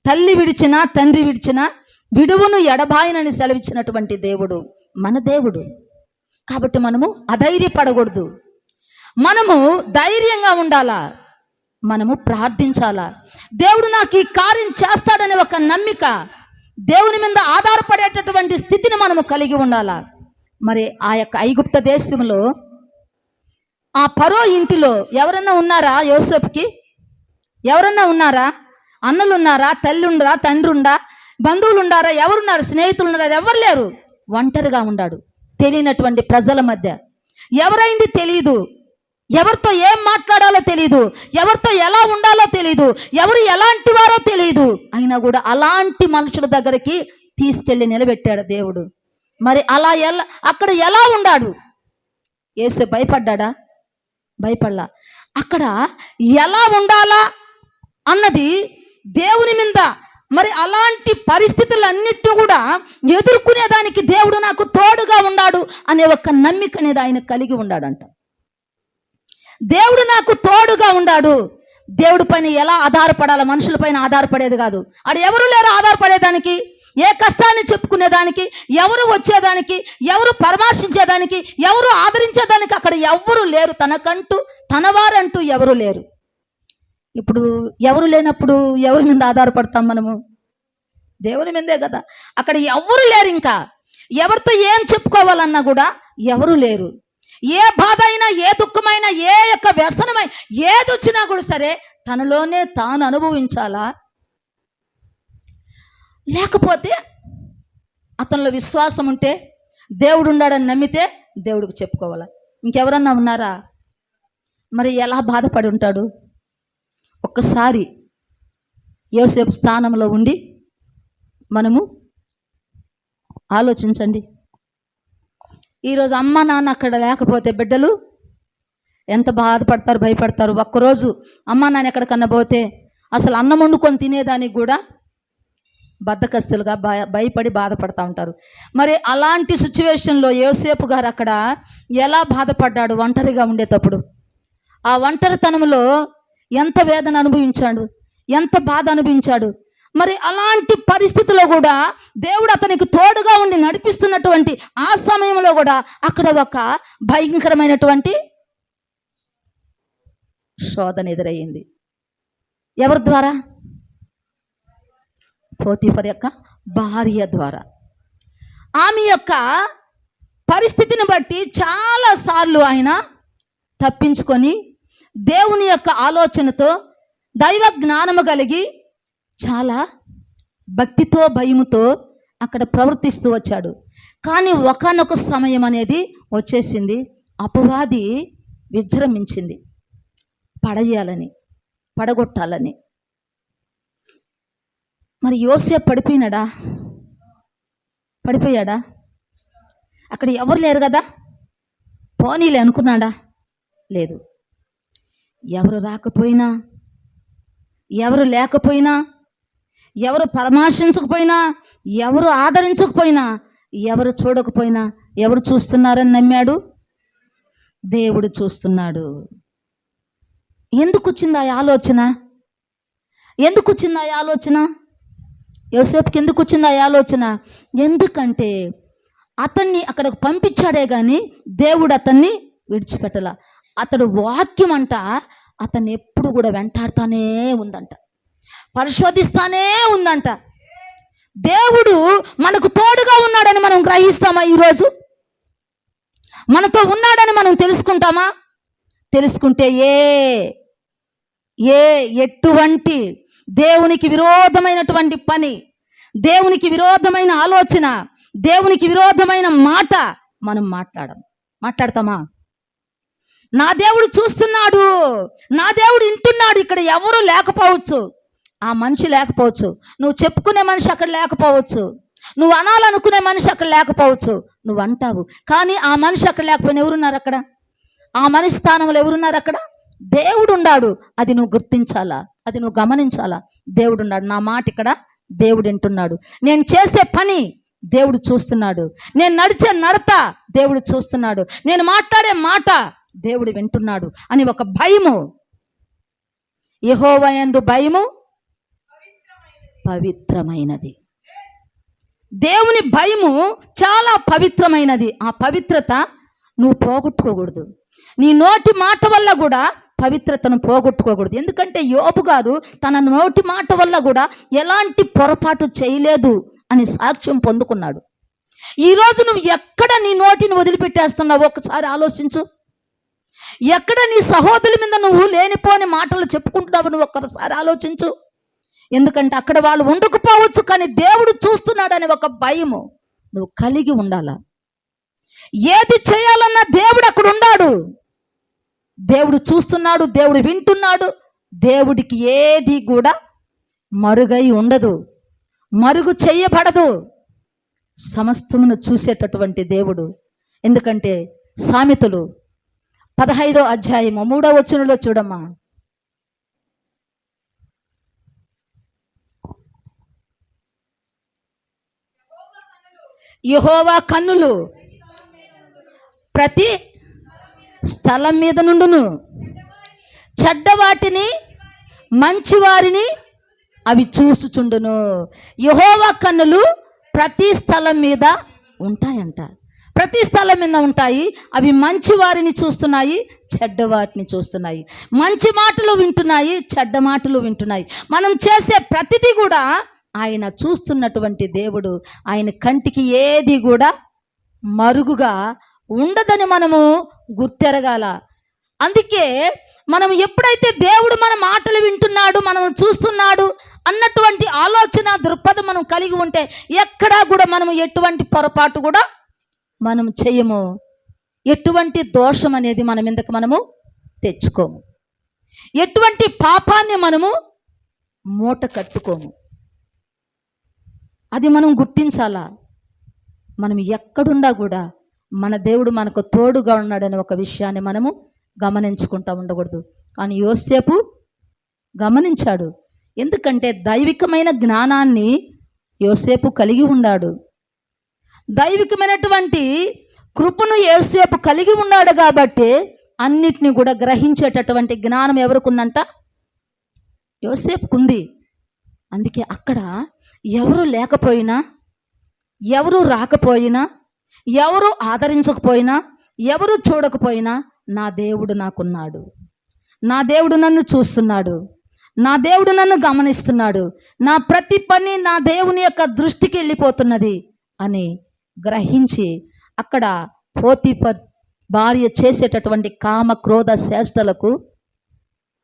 తల్లి విడిచినా, తండ్రి విడిచినా విడువును ఎడబాయనని సెలవిచ్చినటువంటి దేవుడు మన దేవుడు. కాబట్టి మనము అధైర్యపడకూడదు, మనము ధైర్యంగా ఉండాలా, మనము ప్రార్థించాలా. దేవుడు నాకు ఈ కార్యం చేస్తాడనే ఒక నమ్మిక, దేవుని మీద ఆధారపడేటటువంటి స్థితిని మనము కలిగి ఉండాలా. మరి ఆ యొక్క ఐగుప్త దేశంలో ఆ ఫరో ఇంటిలో ఎవరన్నా ఉన్నారా? యోసేపుకి ఎవరన్నా ఉన్నారా? అన్నలు ఉన్నారా? తల్లి ఉండరా? తండ్రి ఉండా? బంధువులు ఉండారా? ఎవరున్నారు? స్నేహితులు ఉన్నారా? ఎవరు లేరు. ఒంటరిగా ఉన్నాడు, తెలియనటువంటి ప్రజల మధ్య. ఎవరైంది తెలియదు, ఎవరితో ఏం మాట్లాడాలో తెలియదు, ఎవరితో ఎలా ఉండాలో తెలియదు, ఎవరు ఎలాంటి వారో తెలియదు. అయినా కూడా అలాంటి మనుషుల దగ్గరికి తీసుకెళ్ళి నిలబెట్టాడు దేవుడు. మరి అలా అక్కడ ఎలా ఉన్నాడు? యేసు భయపడ్డా? భయపడలా. అక్కడ ఎలా ఉండాలా అన్నది దేవుని మీద, మరి అలాంటి పరిస్థితులన్నిటిని కూడా ఎదుర్కొనేదానికి దేవుడు నాకు తోడుగా ఉన్నాడు అనే ఒక నమ్మిక అనేది ఆయన కలిగి ఉన్నాడంట. దేవుడు నాకు తోడుగా ఉన్నాడు. దేవుడి పైన ఎలా ఆధారపడాలి? మనుషుల పైన ఆధారపడేది కాదు. ఆడ ఎవరు లేరు ఆధారపడేదానికి, ఏ కష్టాన్ని చెప్పుకునేదానికి, ఎవరు వచ్చేదానికి, ఎవరు పరామర్శించేదానికి, ఎవరు ఆదరించేదానికి అక్కడ ఎవరు లేరు. తనకంటూ తనవారంటూ ఎవరు లేరు. ఇప్పుడు ఎవరు లేనప్పుడు ఎవరి మీద ఆధారపడతాం మనము? దేవుని మీదే కదా. అక్కడ ఎవరు లేరు. ఇంకా ఎవరితో ఏం చెప్పుకోవాలన్నా కూడా ఎవరు లేరు. ఏ బాధ అయినా, ఏ దుఃఖమైనా, ఏ యొక్క వ్యసనమై ఏది వచ్చినా కూడా సరే తనలోనే తాను అనుభవించాలా, లేకపోతే అతనిలో విశ్వాసం ఉంటే, దేవుడు ఉన్నాడని నమ్మితే దేవుడికి చెప్పుకోవాలా. ఇంకెవరన్నా ఉన్నారా? మరి ఎలా బాధపడి ఉంటాడు? ఒక్కసారి యోసేపు స్థానంలో ఉండి మనము ఆలోచించండి. ఈరోజు అమ్మ నాన్న అక్కడ లేకపోతే బిడ్డలు ఎంత బాధపడతారు, భయపడతారు. ఒక్కరోజు అమ్మ నాన్న ఎక్కడికన్నా పోతే అసలు అన్నం వండుకొని తినేదానికి కూడా బద్ధకస్తులుగా భయపడి బాధపడతా ఉంటారు. మరి అలాంటి సిచ్యువేషన్లో యోసేపు గారు అక్కడ ఎలా బాధపడ్డాడు ఒంటరిగా ఉండేటప్పుడు? ఆ ఒంటరితనంలో ఎంత వేదన అనుభవించాడు, ఎంత బాధ అనుభవించాడు. మరి అలాంటి పరిస్థితిలో కూడా దేవుడు అతనికి తోడుగా ఉండి నడిపిస్తున్నటువంటి ఆ సమయంలో కూడా అక్కడ ఒక భయంకరమైనటువంటి శోధన ఎదురయ్యింది. ఎవరి ద్వారా? పోతీఫర్ యొక్క భార్య ద్వారా. ఆమె యొక్క పరిస్థితిని బట్టి చాలాసార్లు ఆయన తప్పించుకొని దేవుని యొక్క ఆలోచనతో దైవ జ్ఞానము కలిగి చాలా భక్తితో భయముతో అక్కడ ప్రవర్తిస్తూ వచ్చాడు. కానీ ఒకానొక సమయం అనేది వచ్చేసింది, అపవాది విజృంభించింది, పడేయాలని, పడగొట్టాలని. మరి యోసేపు పడిపోయినాడా? పడిపోయాడా? అక్కడ ఎవరు లేరు కదా, పోనీలే అనుకున్నాడా? లేదు. ఎవరు రాకపోయినా, ఎవరు లేకపోయినా, ఎవరు పరామర్శించకపోయినా, ఎవరు ఆదరించకపోయినా, ఎవరు చూడకపోయినా, ఎవరు చూస్తున్నారని నమ్మాడు? దేవుడు చూస్తున్నాడు. ఎందుకు వచ్చింది ఆ ఆలోచన? ఎందుకు వచ్చింది ఆ ఆలోచన? యోసేపుకి ఎందుకు వచ్చింది ఆ ఆలోచన? ఎందుకంటే అతన్ని అక్కడికి పంపించాడే కానీ దేవుడు అతన్ని విడిచిపెట్టలా. అతడు వాక్యం అంట అతన్ని ఎప్పుడు కూడా వెంటాడుతానే ఉందంట, పరిశోధిస్తానే ఉందంట. దేవుడు మనకు తోడుగా ఉన్నాడని మనం గ్రహిస్తామా? ఈరోజు మనతో ఉన్నాడని మనం తెలుసుకుంటామా? తెలుసుకుంటే ఎటువంటి దేవునికి విరోధమైనటువంటి పని, దేవునికి విరోధమైన ఆలోచన, దేవునికి విరోధమైన మాట మనం మాట్లాడతామా? నా దేవుడు చూస్తున్నాడు, నా దేవుడు వింటున్నాడు. ఇక్కడ ఎవరు లేకపోవచ్చు, ఆ మనిషి లేకపోవచ్చు, నువ్వు చెప్పుకునే మనిషి అక్కడ లేకపోవచ్చు, నువ్వు అనాలనుకునే మనిషి అక్కడ లేకపోవచ్చు, నువ్వు అంటావు. కానీ ఆ మనిషి అక్కడ లేకపోయినా ఎవరున్నారు అక్కడ? ఆ మనిషి స్థానంలో ఎవరున్నారు అక్కడ? దేవుడు ఉన్నాడు. అది నువ్వు గుర్తించాలా, అది నువ్వు గమనించాలా. దేవుడు ఉన్నాడు. నా మాట ఇక్కడ దేవుడు వింటున్నాడు. నేను చేసే పని దేవుడు చూస్తున్నాడు. నేను నడిచే నడత దేవుడు చూస్తున్నాడు. నేను మాట్లాడే మాట దేవుడు వింటున్నాడు అని ఒక భయము. యెహోవా యందు భయము పవిత్రమైనది. దేవుని భయము చాలా పవిత్రమైనది. ఆ పవిత్రత నువ్వు పోగొట్టుకోకూడదు. నీ నోటి మాట వల్ల కూడా పవిత్రతను పోగొట్టుకోకూడదు. ఎందుకంటే యోబు గారు తన నోటి మాట వల్ల కూడా ఎలాంటి పొరపాటు చేయలేదు అని సాక్ష్యం పొందుకున్నాడు. ఈరోజు నువ్వు ఎక్కడ నీ నోటిని వదిలిపెట్టేస్తున్నావు ఒకసారి ఆలోచించు. ఎక్కడ నీ సహోదరుల మీద నువ్వు లేనిపోని మాటలు చెప్పుకుంటున్నావు నువ్వు ఒక్కసారి ఆలోచించు. ఎందుకంటే అక్కడ వాళ్ళు ఉండకపోవచ్చు, కానీ దేవుడు చూస్తున్నాడని ఒక భయము నువ్వు కలిగి ఉండాలా. ఏది చేయాలన్నా దేవుడు అక్కడ ఉన్నాడు, దేవుడు చూస్తున్నాడు, దేవుడు వింటున్నాడు. దేవుడికి ఏది కూడా మరుగై ఉండదు, మరుగు చేయబడదు. సమస్తమును చూసేటటువంటి దేవుడు. ఎందుకంటే సామెతలు 15వ అధ్యాయము 3వ వచనంలో చూడమ్మా. యెహోవా కన్నులు ప్రతి స్థలం మీద నుండును, చెడ్డవాటిని మంచివారిని అవి చూసుచుండును. యెహోవా కన్నులు ప్రతి స్థలం మీద ఉంటాయంట. ప్రతి స్థలం మీద ఉంటాయి. అవి మంచి వారిని చూస్తున్నాయి, చెడ్డ వాటిని చూస్తున్నాయి. మంచి మాటలు వింటున్నాయి, చెడ్డ మాటలు వింటున్నాయి. మనం చేసే ప్రతిదీ కూడా ఆయన చూస్తున్నటువంటి దేవుడు. ఆయన కంటికి ఏది కూడా మరుగుగా ఉండదని మనము గుర్తెరగాల. అందుకే మనం ఎప్పుడైతే దేవుడు మన మాటలు వింటున్నాడు, మనం చూస్తున్నాడు అన్నటువంటి ఆలోచన దృక్పథం మనం కలిగి ఉంటే ఎక్కడా కూడా మనం ఎటువంటి పొరపాటు కూడా మనం చెయ్యము. ఎటువంటి దోషం అనేది మన మీదకి మనము తెచ్చుకోము. ఎటువంటి పాపాన్ని మనము మూట కట్టుకోము. అది మనం గుర్తించాలా. మనం ఎక్కడున్నా కూడా మన దేవుడు మనకు తోడుగా ఉన్నాడనే ఒక విషయాన్ని మనము గమనించుకుంటూ ఉండకూడదు. కానీ యోసేపు గమనించాడు. ఎందుకంటే దైవికమైన జ్ఞానాన్ని యోసేపు కలిగి ఉన్నాడు. దైవికమైనటువంటి కృపను యోసేపు కలిగి ఉన్నాడు కాబట్టి అన్నిటిని కూడా గ్రహించేటటువంటి జ్ఞానం ఎవరికి ఉందంట? యోసేపుకుంది. అందుకే అక్కడ ఎవరు లేకపోయినా, ఎవరు రాకపోయినా, ఎవరు ఆదరించకపోయినా, ఎవరు చూడకపోయినా నా దేవుడు నాకున్నాడు, నా దేవుడు నన్ను చూస్తున్నాడు, నా దేవుడు నన్ను గమనిస్తున్నాడు, నా ప్రతి పని నా దేవుని యొక్క దృష్టికి వెళ్ళిపోతున్నది అని గ్రహించి అక్కడ పోతీఫర్ భార్య చేసేటటువంటి కామ క్రోధ చేష్టలకు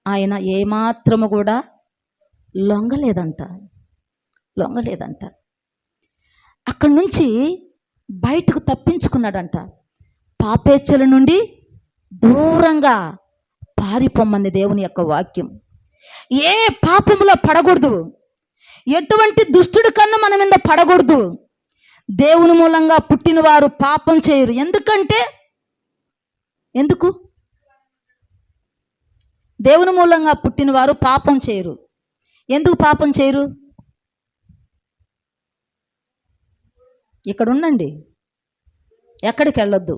ఆయన ఏమాత్రము కూడా లొంగలేదంట. అక్కడి నుంచి బయటకు తప్పించుకున్నాడంట. పాపేచ్చల నుండి దూరంగా పారిపోమ్మంది దేవుని యొక్క వాక్యం. ఏ పాపములో పడకూడదు, ఎటువంటి దుష్టుడి కన్నా మన మీద పడకూడదు. దేవుని మూలంగా పుట్టిన వారు పాపం చేయరు. ఎందుకు దేవుని మూలంగా పుట్టిన వారు పాపం చేయరు? ఎందుకు పాపం చేయరు? ఇక్కడ ఉండండి, ఎక్కడికి వెళ్ళొద్దు.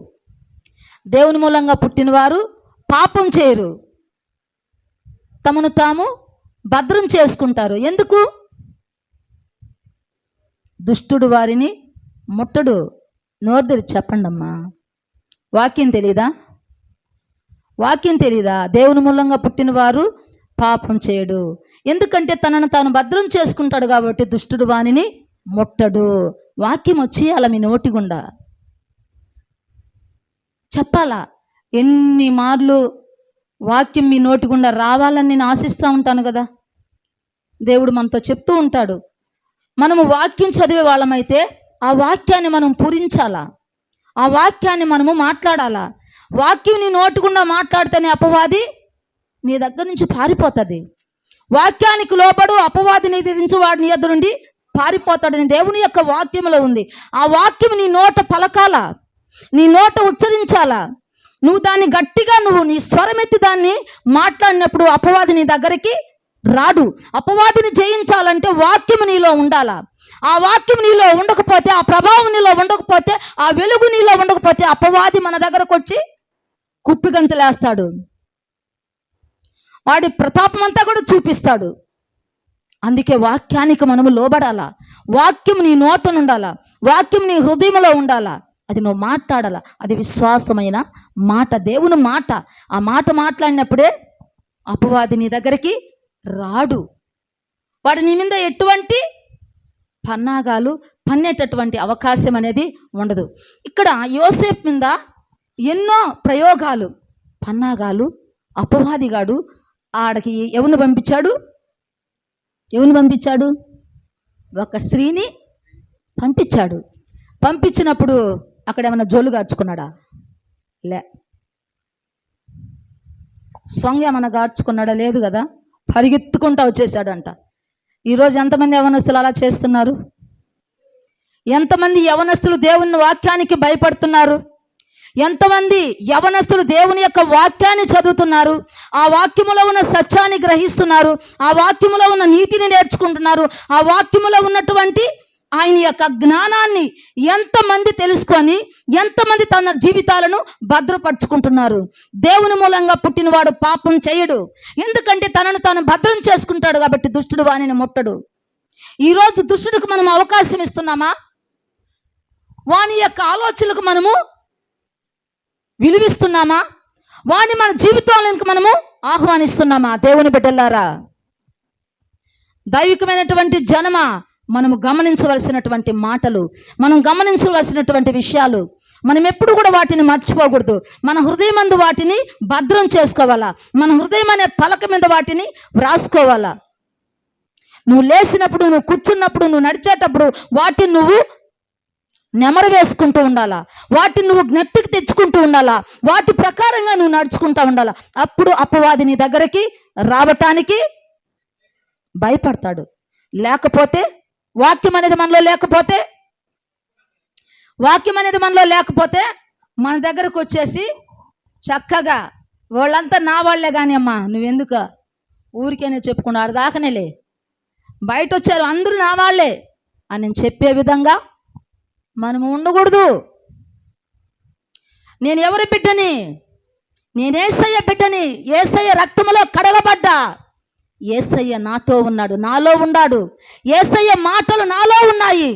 దేవుని మూలంగా పుట్టిన వారు పాపం చేయరు, తమను తాము భద్రం చేసుకుంటారు. ఎందుకు? దుష్టుడు వారిని ముట్టడు. నోరు తెరిచి చెప్పండి అమ్మా. వాక్యం తెలీదా? దేవుని మూలంగా పుట్టిన వారు పాపం చేయడు. ఎందుకంటే తనను తాను భద్రం చేసుకుంటాడు కాబట్టి దుష్టుడు వానిని ముట్టడు. వాక్యం వచ్చి అలా మీ నోటి గుండా చెప్పాలా. ఎన్ని మార్లు వాక్యం మీ నోటి గుండా రావాలని నేను ఆశిస్తూ ఉంటాను కదా. దేవుడు మనతో చెప్తూ ఉంటాడు. మనము వాక్యం చదివే వాళ్ళమైతే ఆ వాక్యాన్ని మనం పూరించాలా, ఆ వాక్యాన్ని మనము మాట్లాడాలా. వాక్యం నీ నోటి గుండా మాట్లాడితేనే అపవాది నీ దగ్గర నుంచి పారిపోతుంది. వాక్యానికి లోబడు అపవాదిని ఎదిరించి వాడిని ఎదురు నుండి పారిపోతాడని దేవుని యొక్క వాక్యంలో ఉంది. ఆ వాక్యం నీ నోట పలకాల, నీ నోట ఉచ్చరించాలా. నువ్వు దాన్ని గట్టిగా నీ స్వరమెత్తి దాన్ని మాట్లాడినప్పుడు అపవాది నీ దగ్గరికి రాడు. అపవాదిని జయించాలంటే వాక్యం నీలో ఉండాలా. ఆ వాక్యం నీలో ఉండకపోతే, ఆ ప్రభావం నీలో ఉండకపోతే, ఆ వెలుగు నీలో ఉండకపోతే అపవాది మన దగ్గరకు వచ్చి కుప్పిగంతులేస్తాడు. వాడి ప్రతాపం అంతా కూడా చూపిస్తాడు. అందుకే వాక్యానికి మనము లోబడాలా. వాక్యం నీ నోటను ఉండాలా, వాక్యం నీ హృదయంలో ఉండాలా. అది నువ్వు మాట్లాడాలా. అది విశ్వాసమైన మాట, దేవుని మాట. ఆ మాట మాట్లాడినప్పుడే అపవాది నీ దగ్గరికి రాడు. వాడు నీ మీద ఎటువంటి పన్నాగాలు పన్నేటటువంటి అవకాశం అనేది ఉండదు. ఇక్కడ యోసేపు మీద ఎన్నో ప్రయోగాలు, పన్నాగాలు. అపవాదిగాడు ఆడకి ఎవరిని పంపించాడు? ఒక స్త్రీని పంపించాడు. పంపించినప్పుడు అక్కడ ఏమైనా జోలు గార్చుకున్నాడా? సొంగ ఏమైనా గార్చుకున్నాడా? లేదు కదా. పరిగెత్తుకుంటా వచ్చేసాడంట. ఈరోజు ఎంతమంది యవనస్తులు అలా చేస్తున్నారు? ఎంతమంది యవనస్తులు దేవుని వాక్యానికి భయపడుతున్నారు? ఎంతమంది యవనస్తులు దేవుని యొక్క వాక్యాన్ని చదువుతున్నారు, ఆ వాక్యములో ఉన్న సత్యాన్ని గ్రహిస్తున్నారు, ఆ వాక్యములో ఉన్న నీతిని నేర్చుకుంటున్నారు, ఆ వాక్యములో ఉన్నటువంటి ఆయన యొక్క జ్ఞానాన్ని ఎంతమంది తెలుసుకొని ఎంతమంది తన జీవితాలను భద్రపరుచుకుంటున్నారు? దేవుని మూలంగా పుట్టినవాడు పాపం చేయడు. ఎందుకంటే తనను తాను భద్రం చేసుకుంటాడు కాబట్టి దుష్టుడు వానిని ముట్టడు. ఈరోజు దుష్టుడికి మనం అవకాశం ఇస్తున్నామా? వాని యొక్క ఆలోచనలకు మనము విలువిస్తున్నామా? వాని మన జీవితాలకు మనము ఆహ్వానిస్తున్నామా? దేవుని బిడ్డలారా, దైవికమైనటువంటి జనమా, మనము గమనించవలసినటువంటి మాటలు, మనం గమనించవలసినటువంటి విషయాలు, మనం ఎప్పుడు కూడా వాటిని మర్చిపోకూడదు. మన హృదయమందు వాటిని భద్రం చేసుకోవాలా. మన హృదయం అనే పలక మీద వాటిని వ్రాసుకోవాలా. నువ్వు లేచినప్పుడు, నువ్వు కూర్చున్నప్పుడు, నువ్వు నడిచేటప్పుడు వాటిని నువ్వు నెమరు వేసుకుంటూ ఉండాలా. వాటిని నువ్వు జ్ఞప్తికి తెచ్చుకుంటూ ఉండాలా. వాటి ప్రకారంగా నువ్వు నడుచుకుంటూ ఉండాలా. అప్పుడు అపవాది నీ దగ్గరికి రావటానికి భయపడతాడు. లేకపోతే వాక్యం అనేది మనలో లేకపోతే మన దగ్గరకు వచ్చేసి చక్కగా వాళ్ళంతా నా వాళ్ళే కానీ అమ్మా నువ్వెందుకు ఊరికేనే చెప్పుకున్నారు దాకనేలే, బయట వచ్చారు అందరూ నా వాళ్ళే అని నేను చెప్పే విధంగా మనము ఉండకూడదు. నేను ఎవరి బిడ్డని? నేను యేసయ్య బిడ్డని. యేసయ్య రక్తములో కడగబడ్డా. యేసయ్య నాతో ఉన్నాడు, నాలో ఉన్నాడు. యేసయ్య మాటలు నాలో ఉన్నాయి.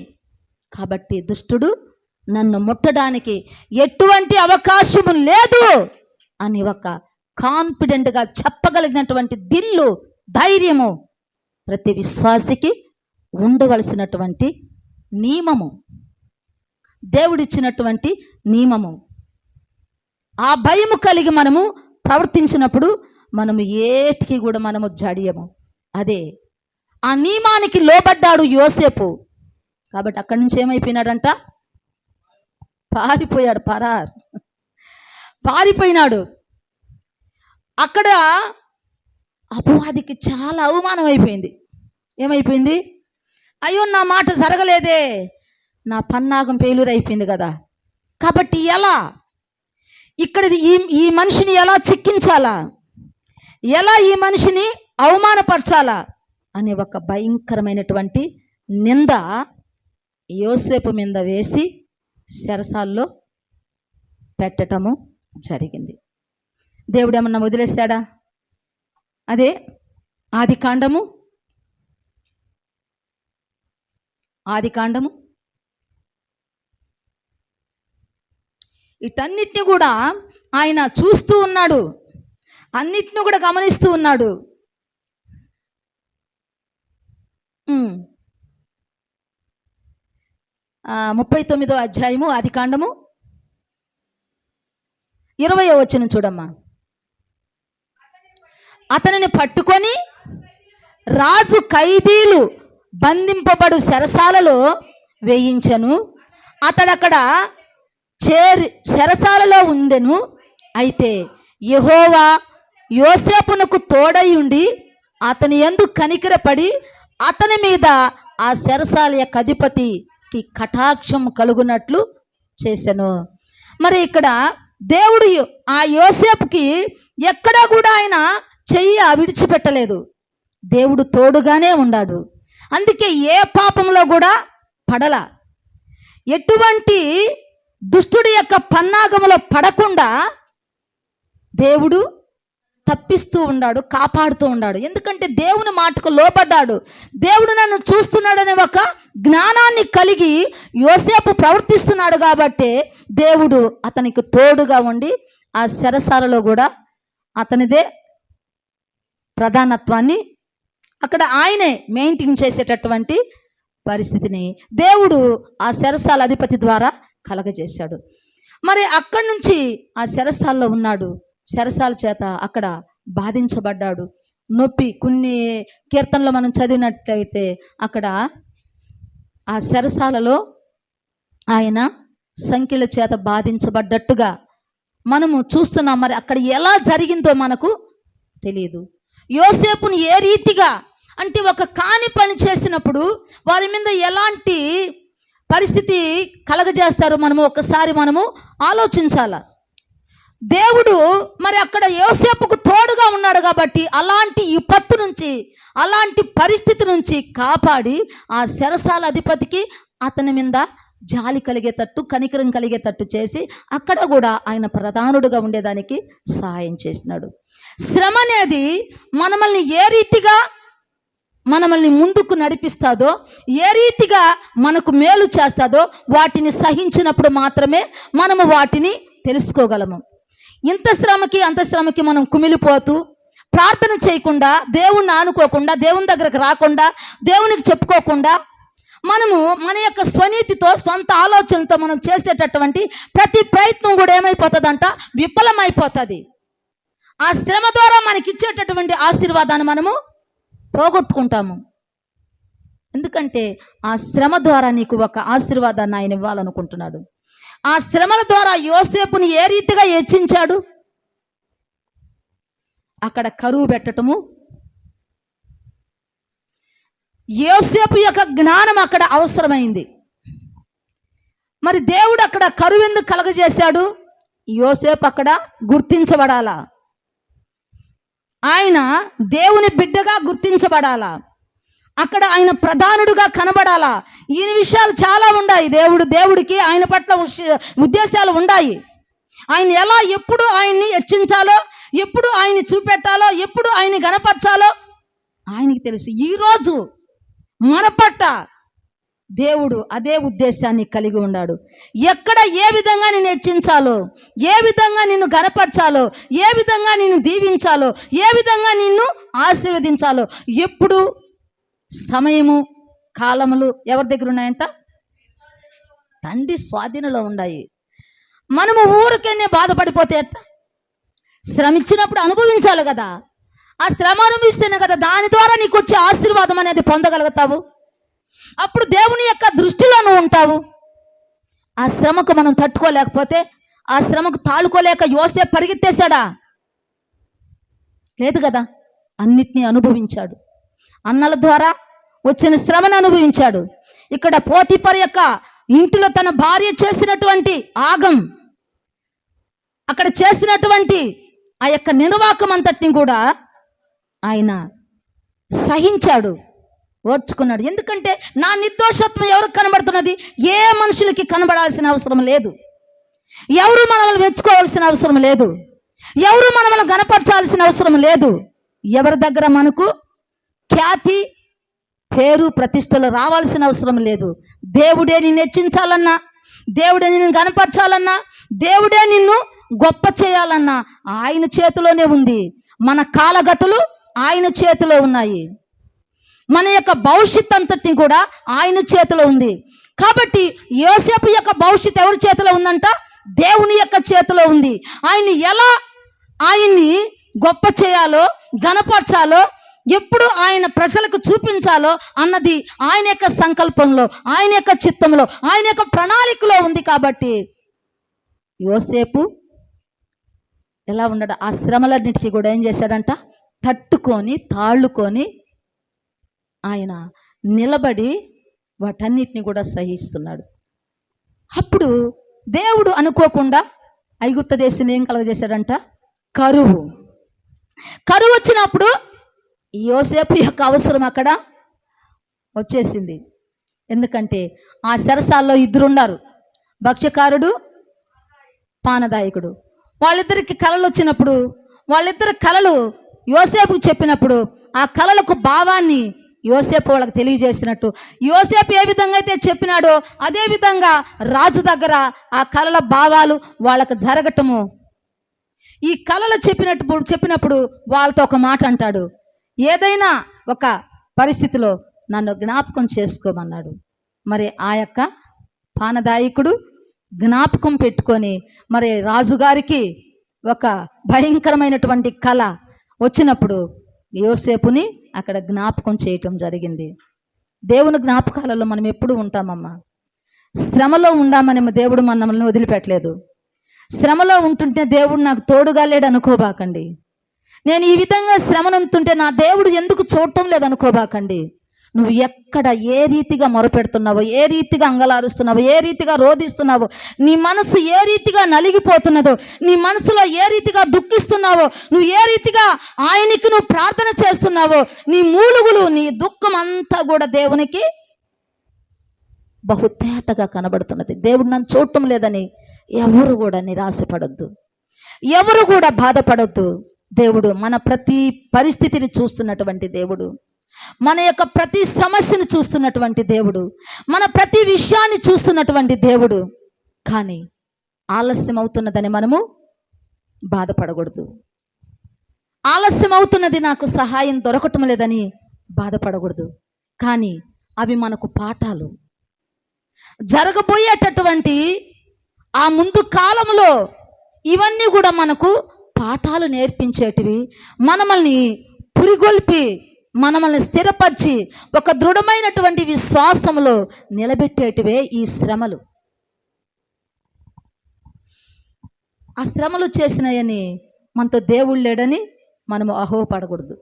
కాబట్టి దుష్టుడు నన్ను ముట్టడానికి ఎటువంటి అవకాశము లేదు అని ఒక కాన్ఫిడెంట్గా చెప్పగలిగినటువంటి దిల్లు, ధైర్యము ప్రతి విశ్వాసికి ఉండవలసినటువంటి నియమము, దేవుడిచ్చినటువంటి నియమము. ఆ భయము కలిగి మనము ప్రవర్తించినప్పుడు మనము ఏటికి కూడా మనము జడియము. అదే ఆ నియమానికి లోబడ్డాడు యోసేపు. కాబట్టి అక్కడి నుంచి ఏమైపోయినాడంట? పారిపోయినాడు. అక్కడ అపవాదికి చాలా అవమానం అయిపోయింది. ఏమైపోయింది? అయ్యో నా మాట జరగలేదే, నా పన్నాగం ఫెయిల్యూర్ అయిపోయింది కదా. కాబట్టి ఎలా ఇక్కడ ఈ మనిషిని ఎలా చిక్కించాలా, ఎలా ఈ మనిషిని అవమానపరచాలా అనే ఒక భయంకరమైనటువంటి నింద యోసేపు మీద వేసి చెరసాల్లో పెట్టటము జరిగింది. దేవుడు ఏమన్నా వదిలేశాడా? అదే ఆదికాండము వీటన్నిటిని కూడా ఆయన చూస్తూ ఉన్నాడు, అన్నిటిని కూడా గమనిస్తూ ఉన్నాడు. 39వ అధ్యాయము ఆదికాండము 20వ వచనం చూడమ్మా. అతనిని పట్టుకొని రాజు ఖైదీలు బంధింపబడు చెరసాలలో వేయించెను. అతడక్కడ చెరసాలలో ఉండెను. అయితే యెహోవా యోసేపునకు తోడై ఉండి అతని యందు కనికరపడి అతని మీద ఆ చెరసాల యొక్క అధిపతికి కటాక్షం కలుగునట్లు చేసెను. మరి ఇక్కడ దేవుడు ఆ యోసేపుకి ఎక్కడా కూడా ఆయన చెయ్యి విడిచిపెట్టలేదు. దేవుడు తోడుగానే ఉన్నాడు. అందుకే ఏ పాపంలో కూడా పడల, ఎటువంటి దుష్టుడి యొక్క పన్నాగములో పడకుండా దేవుడు తప్పిస్తూ ఉన్నాడు, కాపాడుతూ ఉన్నాడు. ఎందుకంటే దేవుని మాటకు లోబడ్డాడు. దేవుడు నన్ను చూస్తున్నాడనే ఒక జ్ఞానాన్ని కలిగి యోసేపు ప్రవర్తిస్తున్నాడు. కాబట్టి దేవుడు అతనికి తోడుగా ఉండి ఆ చెరసాలలో కూడా అతనిదే ప్రధానత్వాన్ని అక్కడ ఆయనే మెయింటైన్ చేసేటటువంటి పరిస్థితిని దేవుడు ఆ చెరసాల అధిపతి ద్వారా కలగజేశాడు. మరి అక్కడి నుంచి ఆ చెరసాల్లో ఉన్నాడు. చెరసాల చేత అక్కడ బాధించబడ్డాడు. నొప్పి కొన్ని కీర్తనలో మనం చదివినట్లయితే అక్కడ ఆ చెరసాలలో ఆయన సంఖ్యల చేత బాధించబడ్డట్టుగా మనము చూస్తున్నాం. మరి అక్కడ ఎలా జరిగిందో మనకు తెలియదు. యోసేపుని ఏ రీతిగా అంటే ఒక కాని పని చేసినప్పుడు వారి మీద ఎలాంటి పరిస్థితి కలగజేస్తారో మనము ఒకసారి ఆలోచించాల. దేవుడు మరి అక్కడ యోసేపుకు తోడుగా ఉన్నాడు కాబట్టి అలాంటి విపత్తు నుంచి, అలాంటి పరిస్థితి నుంచి కాపాడి ఆ చెరసాల అధిపతికి అతని మీద జాలి కలిగేటట్టు, కనికరం కలిగేటట్టు చేసి అక్కడ కూడా ఆయన ప్రధానుడిగా ఉండేదానికి సహాయం చేసినాడు. శ్రమ అనేది మనల్ని ఏ రీతిగా మనల్ని ముందుకు నడిపిస్తాదో, ఏ రీతిగా మనకు మేలు చేస్తాదో వాటిని సహించినప్పుడు మాత్రమే మనము వాటిని తెలుసుకోగలము. ఇంత శ్రమకి అంత శ్రమకి మనం కుమిలిపోతూ ప్రార్థన చేయకుండా, దేవుణ్ణి ఆనుకోకుండా, దేవుని దగ్గరకు రాకుండా, దేవునికి చెప్పుకోకుండా మనము మన యొక్క స్వనీతితో, సొంత ఆలోచనతో మనం చేసేటటువంటి ప్రతి ప్రయత్నం కూడా ఏమైపోతుందంట? విఫలమైపోతుంది. ఆ శ్రమ ద్వారా మనకిచ్చేటటువంటి ఆశీర్వాదాన్ని మనము పోగొట్టుకుంటాము. ఎందుకంటే ఆ శ్రమ ద్వారా నీకు ఒక ఆశీర్వాదాన్ని ఆయన ఇవ్వాలనుకుంటున్నాడు. ఆ శ్రమల ద్వారా యోసేపుని ఏ రీతిగా హెచ్చించాడు? అక్కడ కరువు పెట్టటము, యోసేపు యొక్క జ్ఞానం అక్కడ అవసరమైంది. మరి దేవుడు అక్కడ కరువు ఎందుకు కలగజేశాడు? యోసేపు అక్కడ గుర్తించబడాలా, ఆయన దేవుని బిడ్డగా గుర్తించబడాలా, అక్కడ ఆయన ప్రధానుడుగా కనబడాలా. ఈయన విషయాలు చాలా ఉన్నాయి. దేవుడికి ఆయన పట్ల ఉద్దేశాలు ఉన్నాయి. ఆయన ఎలా ఎప్పుడు ఆయన్ని హెచ్చించాలో, ఎప్పుడు ఆయన్ని చూపెట్టాలో, ఎప్పుడు ఆయన్ని గణపరచాలో ఆయనకి తెలుసు. ఈరోజు మన పట్ల దేవుడు అదే ఉద్దేశాన్ని కలిగి ఉన్నాడు. ఎక్కడ ఏ విధంగా నిన్ను హెచ్చించాలో, ఏ విధంగా నిన్ను గణపరచాలో, ఏ విధంగా నిన్ను దీవించాలో, ఏ విధంగా నిన్ను ఆశీర్వదించాలో, ఎప్పుడు సమయము కాలములు ఎవరి దగ్గర ఉన్నాయంట? తండ్రి స్వాధీనంలో ఉన్నాయి. మనము ఊరికనే బాధపడిపోతే ఎట్ట? శ్రమించినప్పుడు అనుభవించాలి కదా. ఆ శ్రమ అనుభవిస్తేనే కదా దాని ద్వారా నీకు వచ్చే ఆశీర్వాదం అనేది పొందగలుగుతావు. అప్పుడు దేవుని యొక్క దృష్టిలో నువ్వు ఉంటావు. ఆ శ్రమకు మనం తట్టుకోలేకపోతే, ఆ శ్రమకు తాళుకోలేక యోసేపు పరిగెత్తేశాడా? లేదు కదా. అన్నిటినీ అనుభవించాడు. అన్నల ద్వారా వచ్చిన శ్రమను అనుభవించాడు. ఇక్కడ పోతిఫర్ యొక్క ఇంటిలో తన భార్య చేసినటువంటి ఆగం, అక్కడ చేసినటువంటి ఆ యొక్క నిర్వాకం అంతటిని కూడా ఆయన సహించాడు, ఓర్చుకున్నాడు. ఎందుకంటే నా నిర్దోషత్వం ఎవరికి కనబడుతున్నది? ఏ మనుషులకి కనబడాల్సిన అవసరం లేదు. ఎవరు మనల్ని మెచ్చుకోవాల్సిన అవసరం లేదు. ఎవరు మనల్ని గణపరచాల్సిన అవసరం లేదు. ఎవరి దగ్గర మనకు ఖ్యాతి, పేరు, ప్రతిష్టలు రావాల్సిన అవసరం లేదు. దేవుడే నిన్ను హెచ్చించాలన్నా, దేవుడే నిన్ను గణపరచాలన్నా, దేవుడే నిన్ను గొప్ప చేయాలన్నా ఆయన చేతిలోనే ఉంది. మన కాలగతులు ఆయన చేతిలో ఉన్నాయి. మన యొక్క భవిష్యత్ అంతటిని కూడా ఆయన చేతిలో ఉంది. కాబట్టి యోసేపు యొక్క భవిష్యత్ ఎవరి చేతిలో ఉందంట? దేవుని యొక్క చేతిలో ఉంది. ఆయన్ని గొప్ప చేయాలో, గణపరచాలో, ఎప్పుడు ఆయన ప్రజలకు చూపించాలో అన్నది ఆయన యొక్క సంకల్పంలో, ఆయన యొక్క చిత్తంలో, ఆయన యొక్క ప్రణాళికలో ఉంది. కాబట్టి యోసేపు ఎలా ఉన్నాడు? ఆ శ్రమలన్నిటికీ కూడా ఏం చేశాడంట? తట్టుకొని, తాళ్ళుకొని ఆయన నిలబడి వాటన్నిటిని కూడా సహిస్తున్నాడు. అప్పుడు దేవుడు అనుకోకుండా ఐగుప్తు దేశాన్ని ఏం కలుగజేశాడంట? కరువు వచ్చినప్పుడు యోసేపు యొక్క అవసరం అక్కడ వచ్చేసింది. ఎందుకంటే ఆ చెరసాల్లో ఇద్దరున్నారు, భక్ష్యకారుడు, పానదాయకుడు. వాళ్ళిద్దరికి కలలు వచ్చినప్పుడు, వాళ్ళిద్దరి కలలు యోసేపుకు చెప్పినప్పుడు, ఆ కలలకు భావాన్ని యోసేపు వాళ్ళకి తెలియజేసినట్టు, యోసేపు ఏ విధంగా అయితే చెప్పినాడో అదే విధంగా రాజు దగ్గర ఆ కలల భావాలు వాళ్ళకు జరగటము. ఈ కలలు చెప్పినప్పుడు వాళ్ళతో ఒక మాట అంటాడు, ఏదైనా ఒక పరిస్థితిలో నన్ను జ్ఞాపకం చేసుకోమన్నాడు. మరి ఆ యొక్క పానదాయకుడు జ్ఞాపకం పెట్టుకొని మరి రాజుగారికి ఒక భయంకరమైనటువంటి కళ వచ్చినప్పుడు యోసేపుని అక్కడ జ్ఞాపకం చేయటం జరిగింది. దేవుని జ్ఞాపకాలలో మనం ఎప్పుడు ఉంటామమ్మా? శ్రమలో ఉండామని దేవుడు మనల్ని వదిలిపెట్టలేదు. శ్రమలో ఉంటుంటే దేవుడు నాకు తోడుగా లేడు అనుకోబాకండి. నేను ఈ విధంగా శ్రమనుంటుంటే నా దేవుడు ఎందుకు చూడటం లేదు అనుకోబాకండి. నువ్వు ఎక్కడ ఏ రీతిగా మొరపెడుతున్నావో, ఏ రీతిగా అంగలారుస్తున్నావో, ఏ రీతిగా రోధిస్తున్నావో, నీ మనసు ఏ రీతిగా నలిగిపోతున్నదో, నీ మనసులో ఏ రీతిగా దుఃఖిస్తున్నావో, నువ్వు ఏ రీతిగా ఆయనకి నువ్వు ప్రార్థన చేస్తున్నావో, నీ మూలుగులు, నీ దుఃఖం అంతా కూడా దేవునికి బహుతేటగా కనబడుతున్నది. దేవుడు నన్ను చూడటం లేదని ఎవరు కూడా నిరాశపడొద్దు, ఎవరు కూడా బాధపడొద్దు. దేవుడు మన ప్రతి పరిస్థితిని చూస్తున్నటువంటి దేవుడు, మన యొక్క ప్రతి సమస్యను చూస్తున్నటువంటి దేవుడు, మన ప్రతి విషయాన్ని చూస్తున్నటువంటి దేవుడు. కానీ ఆలస్యం అవుతున్నదని మనము బాధపడకూడదు. ఆలస్యం అవుతున్నది, నాకు సహాయం దొరకటం లేదని బాధపడకూడదు. కానీ అవి మనకు పాఠాలు. జరగబోయేటటువంటి ఆ ముందు కాలంలో ఇవన్నీ కూడా మనకు పాఠాలు నేర్పించేటివి, మనల్ని పురిగొల్పి, మనల్ని స్థిరపరిచి ఒక దృఢమైనటువంటి విశ్వాసంలో నిలబెట్టేటివే ఈ శ్రమలు. ఆ శ్రమలు చేసినాయని మనతో దేవుడు లేడని మనము అహోపడకూడదు.